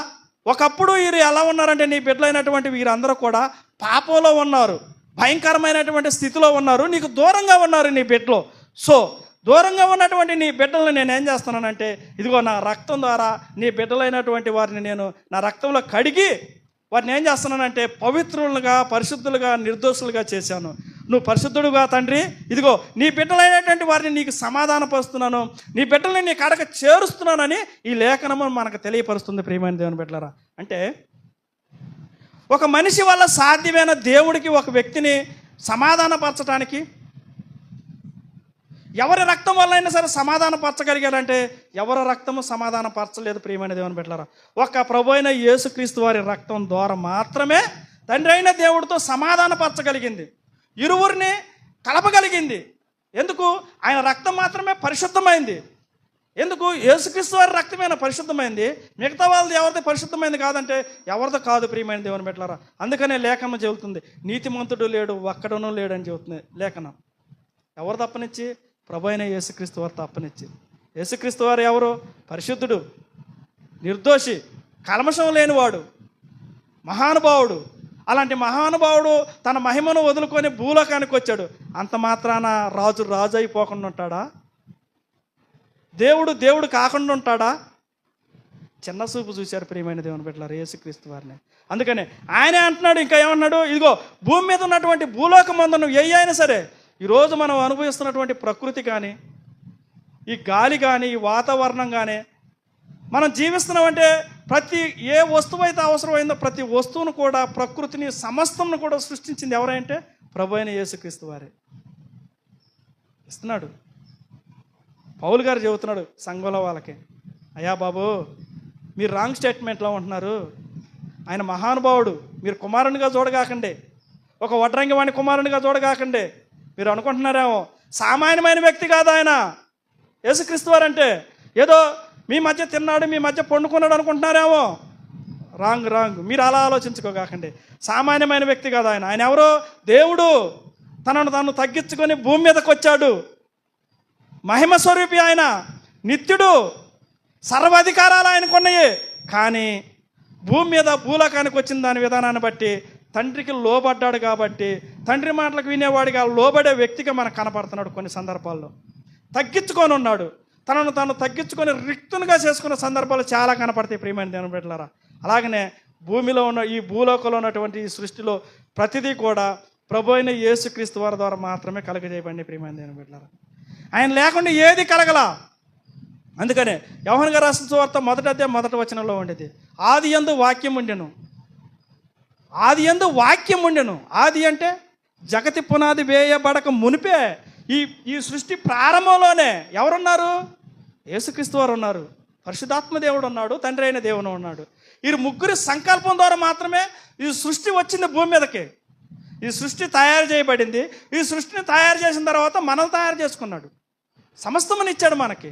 ఒకప్పుడు వీరు ఎలా ఉన్నారంటే నీ బిడ్డలైనటువంటి వీరందరూ కూడా పాపంలో ఉన్నారు, భయంకరమైనటువంటి స్థితిలో ఉన్నారు, నీకు దూరంగా ఉన్నారు నీ బిడ్డలో. సో దూరంగా ఉన్నటువంటి నీ బిడ్డలను నేను ఏం చేస్తున్నానంటే ఇదిగో నా రక్తం ద్వారా నీ బిడ్డలైనటువంటి వారిని నేను నా రక్తంలో కడిగి వారిని ఏం చేస్తున్నానంటే పవిత్రులుగా, పరిశుద్ధులుగా, నిర్దోషులుగా చేశాను. నువ్వు పరిశుద్ధుడుగా తండ్రి, ఇదిగో నీ బిడ్డలైనటువంటి వారిని నీకు సమాధానపరుస్తున్నాను, నీ బిడ్డల్ని నీ కాడకు చేరుస్తున్నానని ఈ లేఖనము మనకు తెలియపరుస్తుంది ప్రియమైన దేవుని బిడ్డలారా. అంటే ఒక మనిషి వల్ల సాధ్యమైన దేవుడికి ఒక వ్యక్తిని సమాధానపరచడానికి, ఎవరి రక్తం వల్ల అయినా సరే సమాధానపరచగలిగారంటే ఎవరి రక్తము సమాధానపరచలేదు ప్రియమైన దేవుని బిడ్డలారా. ఒక్క ప్రభు అయిన యేసుక్రీస్తు వారి రక్తం ద్వారా మాత్రమే తండ్రి అయిన దేవుడితో సమాధానపరచగలిగింది, ఇరువురిని కలపగలిగింది. ఎందుకు? ఆయన రక్తం మాత్రమే పరిశుద్ధమైంది. ఎందుకు? యేసుక్రీస్తు వారి రక్తమైన పరిశుద్ధమైంది, మిగతా వాళ్ళది ఎవరిది పరిశుద్ధమైంది కాదంటే ఎవరిదో కాదు ప్రియమైన దేవుని బిడ్డలారా. అందుకనే లేఖనం చెబుతుంది, నీతిమంతుడు లేడు ఒక్కడునూ లేడని చెబుతుంది లేఖనం. ఎవరు తప్పనిచ్చి? ప్రభు అయిన యేసుక్రీస్తు వారు తప్పనిచ్చి. యేసుక్రీస్తు వారు ఎవరు? పరిశుద్ధుడు, నిర్దోషి, కల్మషం లేనివాడు, మహానుభావుడు. అలాంటి మహానుభావుడు తన మహిమను వదులుకొని భూలోకానికి వచ్చాడు. అంత మాత్రాన రాజు రాజు అయిపోకుండా ఉంటాడా? దేవుడు కాకుండా ఉంటాడా? చిన్న చూపు చూశారు ప్రియమైన దేవుని బిడ్డలారా యేసుక్రీస్తు వారిని. అందుకనే ఆయనే అంటున్నాడు, ఇంకా ఏమన్నాడు? ఇదిగో భూమి మీద ఉన్నటువంటి భూలోకం మందు నువ్వు ఏ అయినా సరే, ఈరోజు మనం అనుభవిస్తున్నటువంటి ప్రకృతి కానీ, ఈ గాలి కానీ, ఈ వాతావరణం కానీ, మనం జీవిస్తున్నామంటే ప్రతి ఏ వస్తువు అయితే అవసరమైందో ప్రతి వస్తువును కూడా, ప్రకృతిని సమస్తంను కూడా సృష్టించింది ఎవరంటే ప్రభు అయిన యేసుక్రీస్తు వారే ఇస్తున్నాడు. పౌలు గారు చెబుతున్నాడు సంఘంలో వాళ్ళకి, అయ్యా బాబు మీరు రాంగ్ స్టేట్మెంట్లో ఉంటున్నారు. ఆయన మహానుభావుడు, మీరు కుమారునిగా చూడగాకండి, ఒక వడ్రంగి వాడిని కుమారునిగా చూడగాకండి. మీరు అనుకుంటున్నారేమో సామాన్యమైన వ్యక్తి కాదు ఆయన యేసుక్రీస్తు వారు అంటే, ఏదో మీ మధ్య తిన్నాడు, మీ మధ్య పండుకున్నాడు అనుకుంటున్నారేమో. రాంగ్. మీరు అలా ఆలోచించుకోగాకండి. సామాన్యమైన వ్యక్తి కాదు ఆయన. ఆయన ఎవరో దేవుడు, తనను తగ్గించుకొని భూమి మీదకి వచ్చాడు. మహిమ స్వరూపి ఆయన, నిత్యుడు, సర్వాధికారాలు ఆయనకున్నాయి. కానీ భూమి మీద భూలోకానికి వచ్చిన దాని విధానాన్ని బట్టి తండ్రికి లోబడ్డాడు కాబట్టి, తండ్రి మాటలకు వినేవాడిగా లోబడే వ్యక్తిగా మనకు కనపడుతున్నాడు. కొన్ని సందర్భాల్లో తగ్గించుకొని ఉన్నాడు, తనను తగ్గించుకొని రిక్తునిగా చేసుకున్న సందర్భాలు చాలా కనపడతాయి ప్రియమైన దేవుని బిడ్డలారా. అలాగనే భూమిలో ఉన్న ఈ భూలోకంలో ఉన్నటువంటి ఈ సృష్టిలో ప్రతిదీ కూడా ప్రభు అయిన యేసుక్రీస్తు వారి ద్వారా మాత్రమే కలుగజేయబడింది ప్రియమైన దేవుని బిడ్డలారా. ఆయన లేకుండా ఏది కలగల. అందుకనే యోహాను గారు రాసిన సువార్త 1వ అధ్యాయం 1వ వచనంలో ఉండేది, ఆది యందు వాక్యం ఉండెను. ఆది యందు వాక్యం ఉండెను. ఆది అంటే జగతి పునాది వేయబడక మునిపే, ఈ సృష్టి ప్రారంభంలోనే ఎవరున్నారు? యేసుక్రీస్తు వారు ఉన్నారు, పరిశుద్ధాత్మ దేవుడు ఉన్నాడు, తండ్రి అయిన దేవుడు ఉన్నాడు. ఈ ముగ్గురి సంకల్పం ద్వారా మాత్రమే ఈ సృష్టి వచ్చింది భూమి మీదకి. ఈ సృష్టి తయారు చేయబడింది. ఈ సృష్టిని తయారు చేసిన తర్వాత మనం తయారు చేసుకున్నాడు, సమస్తమని ఇచ్చాడు మనకి.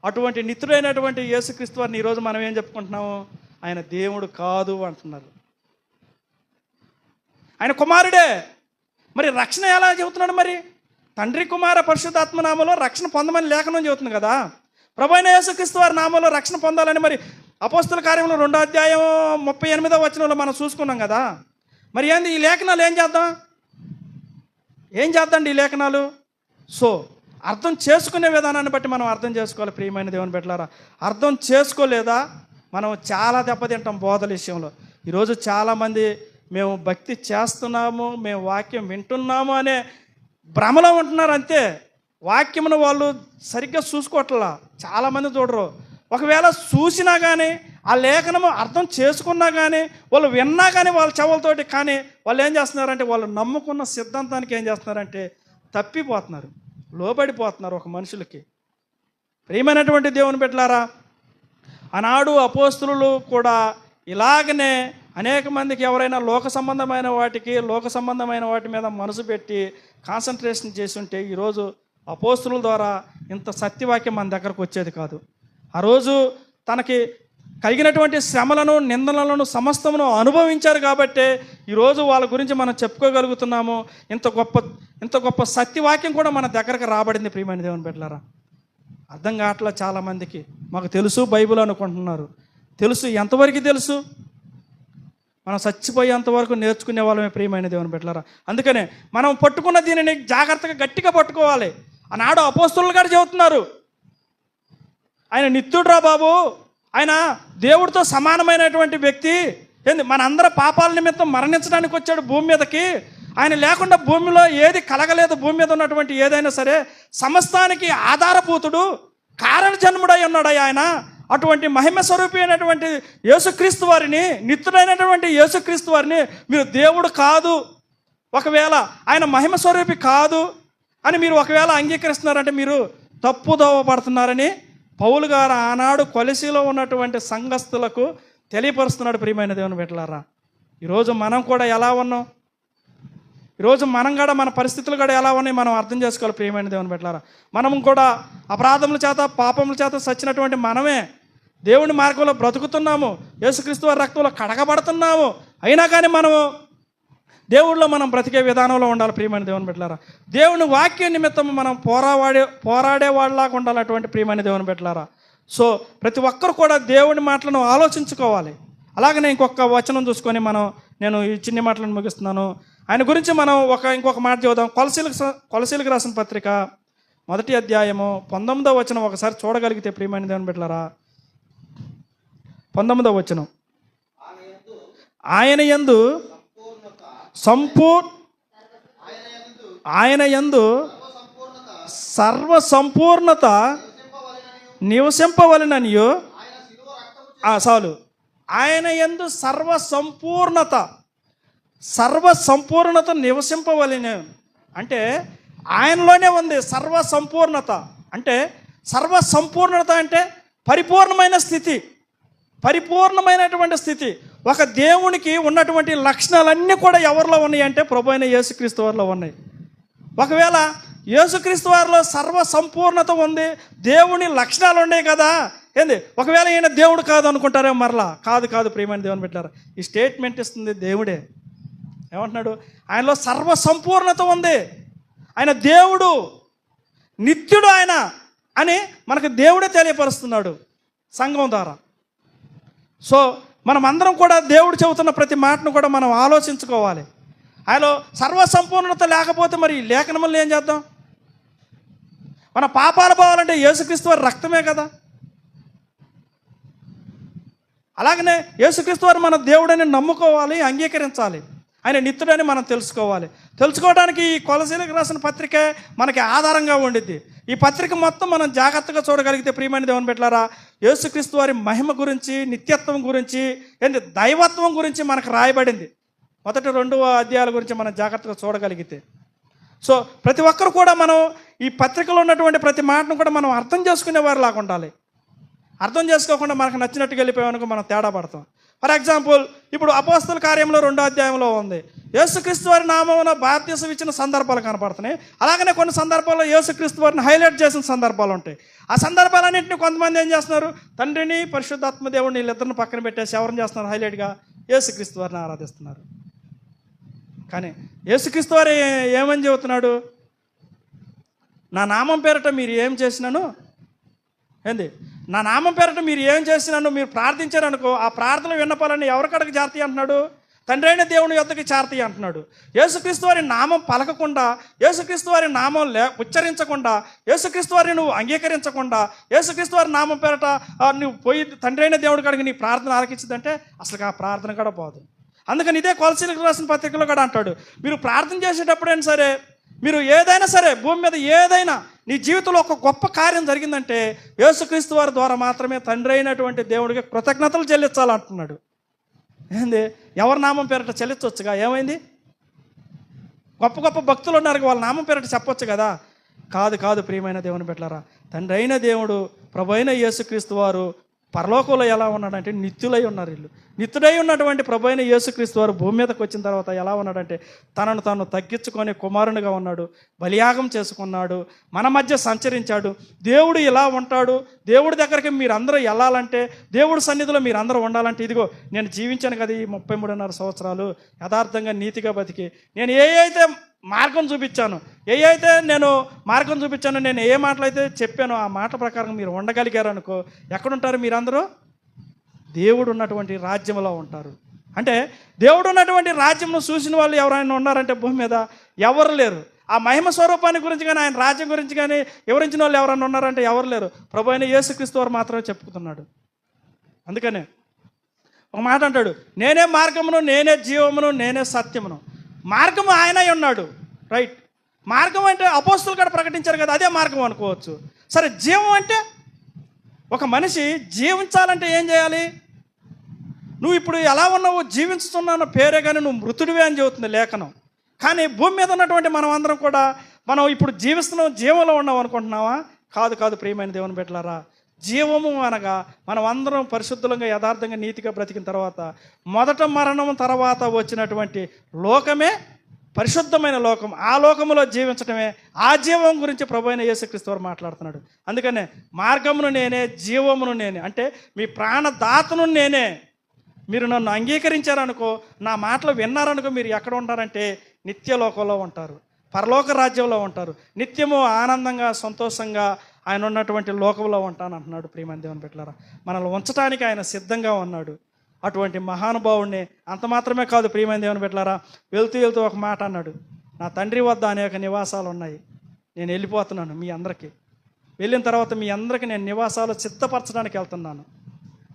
అటువంటి నిత్యుడైనటువంటి యేసుక్రీస్తు వారిని ఈరోజు మనం ఏం చెప్పుకుంటున్నాము? ఆయన దేవుడు కాదు అంటున్నారు. ఆయన కుమారుడే. మరి రక్షణ ఎలా చెబుతున్నాడు? మరి తండ్రి కుమార పరిశుద్ధాత్మ నామంలో రక్షణ పొందమని లేఖనం చెబుతుంది కదా. ప్రభు అయిన యేసుక్రీస్తు వారి నామంలో రక్షణ పొందాలని మరి అపోస్తల కార్యములు 2వ అధ్యాయం 38వ వచనంలో మనం చూసుకున్నాం కదా. మరి ఏంది ఈ లేఖనాలు? ఏం చేద్దాం ఈ లేఖనాలు? అర్థం చేసుకునే విధానాన్ని బట్టి మనం అర్థం చేసుకోవాలి ప్రియమైన దేవుని బిడ్డలారా. అర్థం చేసుకోలేదా మనం చాలా దెబ్బతింటాం బోధల విషయంలో. ఈరోజు చాలామంది మేము భక్తి చేస్తున్నాము, మేము వాక్యం వింటున్నాము అనే భ్రమలో ఉంటున్నారు అంతే. వాక్యమును వాళ్ళు సరిగ్గా చూసుకోవట్లా, చాలామంది చూడరు. ఒకవేళ చూసినా కానీ, ఆ లేఖనము అర్థం చేసుకున్నా కానీ, వాళ్ళు విన్నా కానీ వాళ్ళ చెవులతోటి, కానీ వాళ్ళు ఏం చేస్తున్నారంటే వాళ్ళు నమ్ముకున్న సిద్ధాంతానికి ఏం చేస్తున్నారంటే తప్పిపోతున్నారు, లోబడిపోతున్నారు ఒక మనుషులకి. ప్రియమైనటువంటి దేవుని బిడ్డలారా, ఆనాడు అపోస్తులు కూడా ఇలాగనే అనేక మందికి ఎవరైనా లోక సంబంధమైన వాటి మీద మనసు పెట్టి కాన్సన్ట్రేషన్ చేసి ఉంటే ఈరోజు అపోస్తుల ద్వారా ఇంత సత్యవాక్యం మన దగ్గరకు వచ్చేది కాదు. ఆ రోజు తనకి కలిగినటువంటి శ్రమలను, నిందనలను సమస్తమును అనుభవించారు కాబట్టే ఈరోజు వాళ్ళ గురించి మనం చెప్పుకోగలుగుతున్నాము. ఇంత గొప్ప సత్యవాక్యం కూడా మన దగ్గరకు రాబడింది ప్రియమైన దేవుని బిడ్డలారా. అర్థం కావట్లా చాలామందికి. మాకు తెలుసు బైబిల్ అనుకుంటున్నారు. తెలుసు, ఎంతవరకు తెలుసు? మనం చచ్చిపోయేంతవరకు నేర్చుకునే వాళ్ళమే ప్రియమైన దేవుని బిడ్డలారా. అందుకనే మనం పట్టుకున్న దీనిని జాగ్రత్తగా గట్టిగా పట్టుకోవాలి. ఆనాడు అపోస్తలులు గారు చెబుతున్నారు, ఆయన నిత్యుడురా బాబు, ఆయన దేవుడితో సమానమైనటువంటి వ్యక్తి. ఏంది, మనందరి పాపాల నిమిత్తం మరణించడానికి వచ్చాడు భూమి మీదకి. ఆయన లేకుండా భూమిలో ఏది కలగలేదు. భూమి మీద ఉన్నటువంటి ఏదైనా సరే సమస్తానికి ఆధారభూతుడు, కారణ జన్ముడై ఉన్నాడు ఆయన. అటువంటి మహిమ స్వరూపి అయినటువంటి యేసుక్రీస్తు వారిని, నిత్యుడైనటువంటి యేసుక్రీస్తు వారిని మీరు దేవుడు కాదు, ఒకవేళ ఆయన మహిమ స్వరూపి కాదు, అని మీరు ఒకవేళ అంగీకరిస్తున్నారంటే మీరు తప్పుదోవ పడుతున్నారని పౌలు గారు ఆనాడు కొలసీలో ఉన్నటువంటి సంఘస్థులకు తెలియపరుస్తున్నాడు. ప్రియమైన దేవుని బిడ్డలారా, ఈరోజు మనం కూడా ఎలా ఉన్నాం, ఈరోజు మనం కూడా మన పరిస్థితులు కూడా ఎలా ఉన్నాయి మనం అర్థం చేసుకోవాలి. ప్రియమైన దేవుని బిడ్డలారా, మనం కూడా అపరాధముల చేత పాపముల చేత సచ్చినటువంటి మనమే దేవుని మార్గంలో బ్రతుకుతున్నాము, యేసుక్రీస్తు వారి రక్తంలో కడగబడుతున్నాము. అయినా కానీ మనము దేవుళ్ళలో మనం బ్రతికే విధానంలో ఉండాలి. ప్రియమైన దేవుని బిడ్డలారా, దేవుని వాక్య నిమిత్తం మనం పోరాడే వాళ్ళలాగా ఉండాలి. అటువంటి ప్రియమైన దేవుని బిడ్డలారా, సో ప్రతి ఒక్కరు కూడా దేవుని మాటలను ఆలోచించుకోవాలి. అలాగనే ఇంకొక వచనం చూసుకొని నేను ఈ చిన్ని మాటలను ముగిస్తున్నాను. ఆయన గురించి మనం ఇంకొక మాట చూద్దాం. కొలసీలకు రాసిన పత్రిక 1వ అధ్యాయము 19వ వచనం ఒకసారి చూడగలిగితే ప్రియమైన దేవుని బిడ్డలారా, 19వ వచనం, ఆయన యందు సర్వ సంపూర్ణత నివసింపవలెననియు చాలు. ఆయన యందు సర్వ సంపూర్ణత నివసింపవలెను అంటే ఆయనలోనే ఉంది సర్వ సంపూర్ణత. అంటే సర్వ సంపూర్ణత అంటే పరిపూర్ణమైనటువంటి స్థితి. ఒక దేవునికి ఉన్నటువంటి లక్షణాలన్నీ కూడా ఎవరిలో ఉన్నాయి అంటే ప్రభు అయిన యేసుక్రీస్తు వారిలో ఉన్నాయి. ఒకవేళ యేసుక్రీస్తు వారిలో సర్వ సంపూర్ణత ఉంది, దేవుని లక్షణాలు ఉన్నాయి కదా, ఏంది ఒకవేళ ఈయన దేవుడు కాదు అనుకుంటారేమో. మరలా కాదు ప్రియమైన దేవుని బిడ్డలారా, ఈ స్టేట్మెంట్ ఇస్తుంది దేవుడే. ఏమంటున్నాడు? ఆయనలో సర్వ సంపూర్ణత ఉంది, ఆయన దేవుడు, నిత్యుడు ఆయన అని మనకు దేవుడే తెలియపరుస్తున్నాడు సంఘం ద్వారా. సో మనం అందరం కూడా దేవుడు చెబుతున్న ప్రతి మాటను కూడా మనం ఆలోచించుకోవాలి. ఆయనలో సర్వ సంపూర్ణత లేకపోతే మరి లేఖనములను ఏం చేద్దాం? మన పాపాలు పోవాలంటే యేసుక్రీస్తు వారి రక్తమే కదా. అలాగనే యేసుక్రీస్తు వారు మన దేవుడని నమ్ముకోవాలి, అంగీకరించాలి. ఆయన నిత్యుడని మనం తెలుసుకోవడానికి ఈ కొలసీలకు రాసిన పత్రికే మనకి ఆధారంగా ఉండిద్ది. ఈ పత్రిక మొత్తం మనం జాగ్రత్తగా చూడగలిగితే ప్రియమైన దేవుని బిడ్డలారా, యేసుక్రీస్తు వారి మహిమ గురించి, నిత్యత్వం గురించి, దైవత్వం గురించి మనకు రాయబడింది. 1, 2 అధ్యాయాల గురించి మనం జాగ్రత్తగా చూడగలిగితే, సో ప్రతి ఒక్కరు కూడా మనం ఈ పత్రికలో ఉన్నటువంటి ప్రతి మాటను కూడా మనం అర్థం చేసుకునే వారు లాగా ఉండాలి. అర్థం చేసుకోకుండా మనకు నచ్చినట్టుగా వెళ్ళిపోయామనుకో మనం తేడా పడతాం. ఫర్ ఎగ్జాంపుల్, ఇప్పుడు అపోస్తల కార్యంలో 2వ అధ్యాయంలో ఉంది, యేసుక్రీస్తు వారి నామమున బాప్తిసం ఇచ్చిన సందర్భాలు కనపడుతున్నాయి. అలాగనే కొన్ని సందర్భాల్లో యేసుక్రీస్తు వారిని హైలైట్ చేసిన సందర్భాలు ఉంటాయి. ఆ సందర్భాలన్నింటినీ కొంతమంది ఏం చేస్తున్నారు, తండ్రిని పరిశుద్ధాత్మ దేవుడిని వీళ్ళిద్దరిని పక్కన పెట్టేసి ఎవరిని చేస్తున్నారు, హైలైట్గా యేసుక్రీస్తు వారిని ఆరాధిస్తున్నారు. కానీ యేసుక్రీస్తు వారు ఏమని చెబుతున్నాడు? నా నామం పేరట మీరు ఏం చేసినాను, నా నామం పేరట మీరు ఏం చేసినాను, మీరు ప్రార్థించారనుకో, ఆ ప్రార్థన విన్నపాలని ఎవరికడకి జాతీయ అంటున్నాడు? తండ్రి అయిన దేవుని యొద్దకి చార్తీ అంటున్నాడు. యేసుక్రీస్తు వారి నామం పలకకుండా, యేసుక్రీస్తు వారి నామం ఉచ్చరించకుండా, యేసుక్రీస్తు వారిని నువ్వు అంగీకరించకుండా, యేసుక్రీస్తు వారి నామం పేరట నువ్వు పోయి తండ్రి అయిన దేవుడి కాడికి నీ ప్రార్థన ఆలకించిందంటే అసలు ఆ ప్రార్థన కూడా పోదు. అందుకని ఇదే కొలసీలకు రాసిన పత్రికలో కూడా అంటాడు, మీరు ప్రార్థన చేసేటప్పుడైనా సరే, మీరు ఏదైనా సరే, భూమి మీద ఏదైనా నీ జీవితంలో ఒక గొప్ప కార్యం జరిగిందంటే యేసుక్రీస్తు వారి ద్వారా మాత్రమే తండ్రి అయినటువంటి దేవుడికి కృతజ్ఞతలు చెల్లించాలంటున్నాడు. ఎవరి నామం పేరట చెల్లించవచ్చుగా, ఏమైంది? గొప్ప భక్తులు ఉన్నారు, వాళ్ళ నామం పేరట చెప్పొచ్చు కదా. కాదు ప్రియమైన దేవుని బిడ్డలారా, తండ్రి అయిన దేవుడు ప్రభు అయిన యేసుక్రీస్తు వారు పరలోకంలో ఎలా ఉన్నాడంటే నిత్యులై ఉన్నారు. వీళ్ళు నిత్యుడై ఉన్నటువంటి ప్రభు అయిన యేసుక్రీస్తు వారు భూమి మీదకి వచ్చిన తర్వాత ఎలా ఉన్నాడంటే తనను తాను తగ్గించుకొని కుమారునిగా ఉన్నాడు, బలియాగం చేసుకున్నాడు, మన మధ్య సంచరించాడు. దేవుడు ఇలా ఉంటాడు, దేవుడి దగ్గరికి మీరందరూ వెళ్ళాలంటే, దేవుడి సన్నిధిలో మీరందరూ ఉండాలంటే, ఇదిగో నేను జీవించాను కదా ఈ 33.5 సంవత్సరాలు యథార్థంగా నీతిగా బతికి, నేను అయితే మార్గం చూపించాను, నేను ఏ మాటలైతే చెప్పానో ఆ మాట ప్రకారం మీరు ఉండగలిగారు అనుకో, ఎక్కడుంటారు మీరందరూ? దేవుడు ఉన్నటువంటి రాజ్యంలో ఉంటారు. అంటే దేవుడు ఉన్నటువంటి రాజ్యంను చూసిన వాళ్ళు ఎవరైనా ఉన్నారంటే భూమి మీద ఎవరు లేరు. ఆ మహిమ స్వరూపాన్ని గురించి కానీ, ఆయన రాజ్యం గురించి కానీ వివరించిన వాళ్ళు ఎవరైనా ఉన్నారంటే ఎవరు లేరు. ప్రభు అయిన యేసుక్రీస్తు వారు మాత్రమే చెప్పుకుతున్నాడు. అందుకనే ఒక మాట అంటాడు, నేనే మార్గమును, నేనే జీవమును, నేనే సత్యమును. మార్గము ఆయనై ఉన్నాడు, రైట్. మార్గం అంటే అపోస్తులు కూడా ప్రకటించారు కదా, అదే మార్గం అనుకోవచ్చు. సరే, జీవం అంటే ఒక మనిషి జీవించాలంటే ఏం చేయాలి? నువ్వు ఇప్పుడు ఎలా ఉన్నావు, జీవించుతున్నాను పేరే కానీ నువ్వు మృతుడివే అని చెబుతుంది లేఖనం. కానీ భూమి మీద ఉన్నటువంటి మనం అందరం కూడా మనం ఇప్పుడు జీవిస్తున్నాం, జీవంలో ఉన్నాం అనుకుంటున్నావా? కాదు కాదు ప్రియమైన దేవుని బిడ్డలారా. జీవము అనగా మనం అందరం పరిశుద్ధంగా యథార్థంగా నీతిగా బ్రతికిన తర్వాత మొదట మరణం తర్వాత వచ్చినటువంటి లోకమే పరిశుద్ధమైన లోకం. ఆ లోకములో జీవించటమే, ఆ జీవం గురించి ప్రభువైన యేసుక్రీస్తు వారు మాట్లాడుతున్నాడు. అందుకనే మార్గమును నేనే, జీవమును నేనే, అంటే మీ ప్రాణదాతను నేనే. మీరు నన్ను అంగీకరించారనుకో, నా మాటలు విన్నారనుకో, మీరు ఎక్కడ ఉంటారంటే నిత్యలోకంలో ఉంటారు, పరలోక రాజ్యంలో ఉంటారు, నిత్యము ఆనందంగా సంతోషంగా ఆయన ఉన్నటువంటి లోకంలో ఉంటాను అంటున్నాడు. ప్రియమైన దేవుని బిడ్డలారా, మనల్ని ఉంచడానికి ఆయన సిద్ధంగా ఉన్నాడు. అటువంటి మహానుభావుడిని. అంత మాత్రమే కాదు ప్రియమైన దేవుని బిడ్డలారా, వెళ్తూ వెళ్తూ ఒక మాట అన్నాడు, నా తండ్రి వద్ద అనేక నివాసాలు ఉన్నాయి, నేను వెళ్ళిపోతున్నాను మీ అందరికీ. వెళ్ళిన తర్వాత మీ అందరికీ నేను నివాసాలు సిద్ధపరచడానికి వెళ్తున్నాను.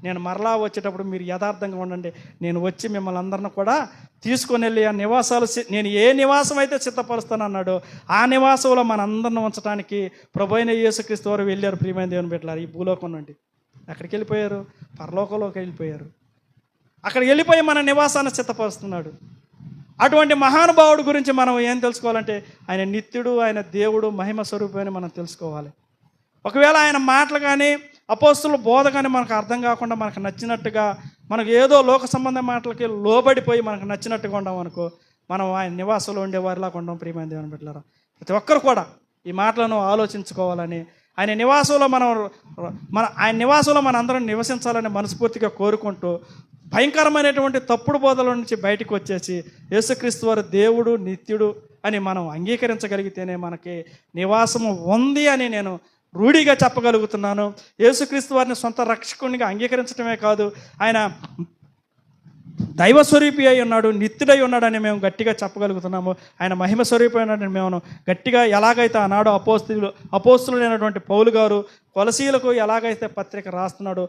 నేను మరలా వచ్చేటప్పుడు మీరు యథార్థంగా ఉండండి, నేను వచ్చి మిమ్మల్ని అందరిని కూడా తీసుకొని వెళ్ళి ఆ నివాసాలు, నేను ఏ నివాసం అయితే సిద్ధపరుస్తాను అన్నాడో ఆ నివాసంలో మనందరిని ఉంచడానికి ప్రభువైన యేసుక్రీస్తు వారు వెళ్ళారు. ప్రియమైన దేవుని బిడ్డలారా, ఈ భూలోకం నుండి ఎక్కడికి వెళ్ళిపోయారు? పరలోకంలోకి వెళ్ళిపోయారు. అక్కడికి వెళ్ళిపోయి మన నివాసాన్ని సిద్ధపరుస్తున్నాడు. అటువంటి మహానుభావుడు గురించి మనం ఏం తెలుసుకోవాలంటే ఆయన నిత్యుడు, ఆయన దేవుడు, మహిమ స్వరూపమని మనం తెలుసుకోవాలి. ఒకవేళ ఆయన మాటలు కానీ అపోస్తుల బోధ కానీ మనకు అర్థం కాకుండా మనకు నచ్చినట్టుగా, మనకు ఏదో లోక సంబంధ మాటలకి లోబడిపోయి మనకు నచ్చినట్టుగా ఉండాం అనుకో, మనం ఆయన నివాసంలో ఉండేవారిలాగా ఉండం. ప్రియమైన దేవుని బిడ్డలారా, ప్రతి ఒక్కరు కూడా ఈ మాటలను ఆలోచించుకోవాలని, ఆయన నివాసంలో ఆయన నివాసంలో మన అందరం నివసించాలని మనస్ఫూర్తిగా కోరుకుంటూ, భయంకరమైనటువంటి తప్పుడు బోధల నుంచి బయటకు వచ్చేసి యేసుక్రీస్తు వారు దేవుడు, నిత్యుడు అని మనం అంగీకరించగలిగితేనే మనకి నివాసము ఉంది అని నేను రూఢిగా చెప్పగలుగుతున్నాను. యేసుక్రీస్తు వారిని సొంత రక్షకునిగా అంగీకరించడమే కాదు, ఆయన దైవస్వరూపి అయి ఉన్నాడు, నిత్యుడై ఉన్నాడని మేము గట్టిగా చెప్పగలుగుతున్నాము. ఆయన మహిమ స్వరూపి ఉన్నాడని మేము గట్టిగా, ఎలాగైతే ఆనాడు అపోస్తులైనటువంటి పౌలు గారు కొలసీలకు ఎలాగైతే పత్రిక రాస్తున్నాడో,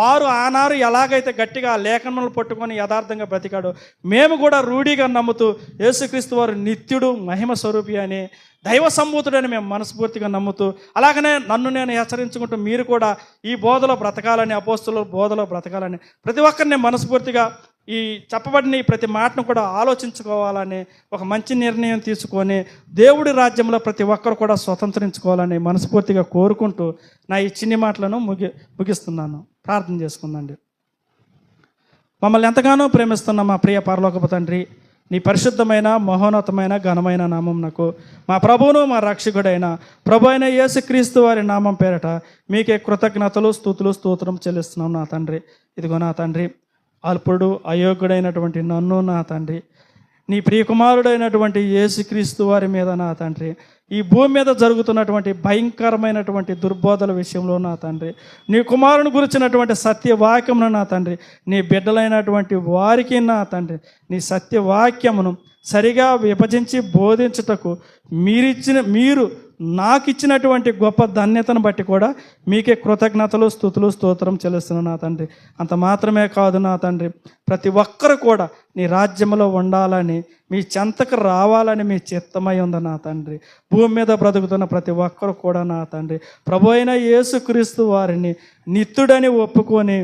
వారు ఆనాడు ఎలాగైతే గట్టిగా లేఖనములు పట్టుకొని యథార్థంగా బ్రతికాడో, మేము కూడా రూఢిగా నమ్ముతూ యేసుక్రీస్తు వారు నిత్యుడు, మహిమ స్వరూపి అని, దైవ సంభూతుడని మేము మనస్ఫూర్తిగా నమ్ముతూ, అలాగనే నన్ను నేను హెచ్చరించుకుంటూ మీరు కూడా ఈ బోధలో బ్రతకాలని, అపోస్తుల బోధలో బ్రతకాలని, ప్రతి ఒక్కరిని మనస్ఫూర్తిగా ఈ చెప్పబడిన ఈ ప్రతి మాటను కూడా ఆలోచించుకోవాలని ఒక మంచి నిర్ణయం తీసుకొని దేవుడి రాజ్యంలో ప్రతి ఒక్కరు కూడా స్వతంత్రించుకోవాలని మనస్ఫూర్తిగా కోరుకుంటూ నా ఈ చిన్ని మాటలను ముగిస్తున్నాను. ప్రార్థన చేసుకుందండి. మమ్మల్ని ఎంతగానో ప్రేమిస్తున్న మా ప్రియ పరలోకపు తండ్రి, నీ పరిశుద్ధమైన, మహోన్నతమైన, ఘనమైన నామమునకు మా ప్రభువును మా రక్షకుడైన ప్రభు అయిన యేసుక్రీస్తు వారి నామం పేరట మీకే కృతజ్ఞతలు, స్తుతులు, స్తోత్రం చెల్లిస్తున్నాం నా తండ్రి. ఇదిగో నా తండ్రి, అల్పుడు, అయోగ్యుడైనటువంటి నన్ను నా తండ్రి, నీ ప్రియకుమారుడైనటువంటి యేసుక్రీస్తు వారి మీద నా తండ్రి, ఈ భూమి మీద జరుగుతున్నటువంటి భయంకరమైనటువంటి దుర్బోధల విషయంలో నా తండ్రి, నీ కుమారుని గురించినటువంటి సత్యవాక్యమును నా తండ్రి, నీ బిడ్డలైనటువంటి వారికి నా తండ్రి, నీ సత్యవాక్యమును సరిగా విభజించి బోధించుటకు మీరు నాకు ఇచ్చినటువంటి గొప్ప ధన్యతను బట్టి కూడా మీకే కృతజ్ఞతలు, స్తుతులు, స్తోత్రం చెల్లిస్తున్నాను నా తండ్రి. అంత మాత్రమే కాదు నా తండ్రి, ప్రతి ఒక్కరు కూడా నీ రాజ్యంలో ఉండాలని, మీ చెంతకు రావాలని మీ చిత్తమై ఉంది నా తండ్రి. భూమి మీద బ్రతుకుతున్న ప్రతి ఒక్కరు కూడా నా తండ్రి, ప్రభు అయిన యేసుక్రీస్తు వారిని నిత్యుడని ఒప్పుకొని,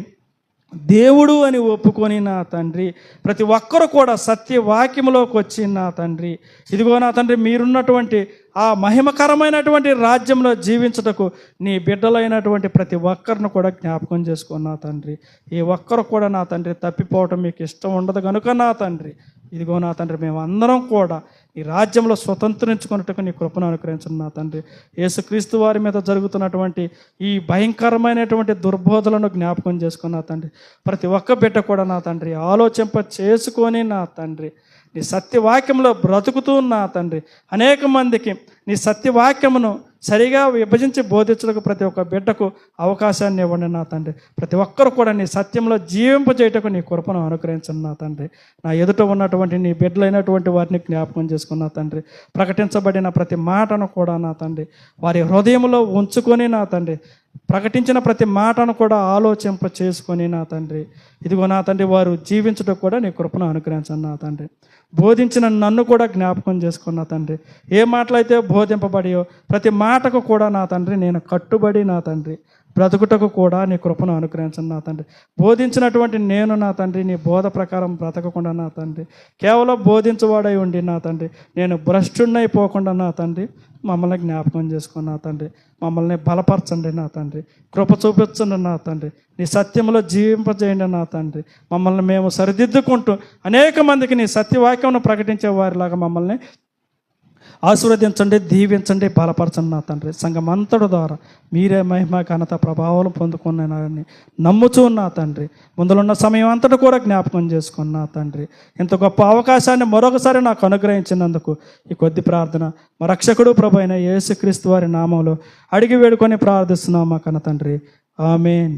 దేవుడు అని ఒప్పుకొని నా తండ్రి, ప్రతి ఒక్కరు కూడా సత్యవాక్యంలోకి వచ్చి నా తండ్రి, ఇదిగో నా తండ్రి, మీరున్నటువంటి ఆ మహిమకరమైనటువంటి రాజ్యంలో జీవించుటకు నీ బిడ్డలైనటువంటి ప్రతి ఒక్కరిని కూడా జ్ఞాపకం చేసుకుని నా తండ్రి, ఏ ఒక్కరు కూడా నా తండ్రి తప్పిపోవటం మీకు ఇష్టం ఉండదు కనుక నా తండ్రి, ఇదిగో నా తండ్రి, మేము అందరం కూడా ఈ రాజ్యంలో స్వతంత్రించుకున్నట్టుకు నీ కృపను అనుగ్రహించండి నా తండ్రి. యేసుక్రీస్తు వారి మీద జరుగుతున్నటువంటి ఈ భయంకరమైనటువంటి దుర్బోధలను జ్ఞాపకం చేసుకుని నా తండ్రి, ప్రతి ఒక్క బిడ్డ కూడా నా తండ్రి ఆలోచింప చేసుకొని నా తండ్రి, నీ సత్యవాక్యంలో బ్రతుకుతూ నా తండ్రి, అనేక మందికి నీ సత్యవాక్యమును సరిగా విభజించి బోధించడానికి ప్రతి ఒక్క బిడ్డకు అవకాశాన్ని ఇవ్వండి నా తండ్రి. ప్రతి ఒక్కరు కూడా నీ సత్యంలో జీవింపజేయటకు నీ కృపను అనుగ్రహించండి నా తండ్రి. నా ఎదుట ఉన్నటువంటి నీ బిడ్డలైనటువంటి వారిని జ్ఞాపకం చేసుకున్న తండ్రి, ప్రకటించబడిన ప్రతి మాటను కూడా నా తండ్రి వారి హృదయంలో ఉంచుకొని నా తండ్రి, ప్రకటించిన ప్రతి మాటను కూడా ఆలోచింప చేసుకొని నా తండ్రి, ఇదిగో నా తండ్రి, వారు జీవించడం కూడా నీ కృపను అనుగ్రహించండి నా తండ్రి. బోధించిన నన్ను కూడా జ్ఞాపకం చేసుకున్న తండ్రి, ఏ మాటలైతే బోధింపబడియో ప్రతి మాటకు కూడా నా తండ్రి నేను కట్టుబడి నా తండ్రి బ్రతుకుటకు కూడా నీ కృపను అనుగ్రహించండి నా తండ్రి. బోధించినటువంటి నేను నా తండ్రి నీ బోధ ప్రకారం బ్రతకకుండా నా తండ్రి, కేవలం బోధించువాడై ఉండి నా తండ్రి నేను భ్రష్టున్నైపోకుండా నా తండ్రి మమ్మల్ని జ్ఞాపకం చేసుకుని నా తండ్రి మమ్మల్ని బలపరచండి నా తండ్రి, కృప చూపించండి నా తండ్రి, నీ సత్యంలో జీవింపజేయండి నా తండ్రి. మమ్మల్ని మేము సరిదిద్దుకుంటూ అనేక మందికి నీ సత్యవాక్యం ప్రకటించే వారిలాగా మమ్మల్ని ఆశీర్వదించండి, దీవించండి, బలపరచండి నా తండ్రి. సంఘం అంతటి ద్వారా మీరే మహిమ ఘనత ప్రభావాలు పొందుకున్నారని నమ్ముచూ నా తండ్రి ముందులున్న సమయం అంతటి కూడా జ్ఞాపకం చేసుకుని నా తండ్రి ఇంత గొప్ప అవకాశాన్ని మరొకసారి నాకు అనుగ్రహించినందుకు ఈ కొద్ది ప్రార్థన మా రక్షకుడు ప్రభు అయిన యేసుక్రీస్తు వారి నామంలో అడిగి వేడుకొని ప్రార్థిస్తున్నాం మా కన్న తండ్రి. ఆమేన్.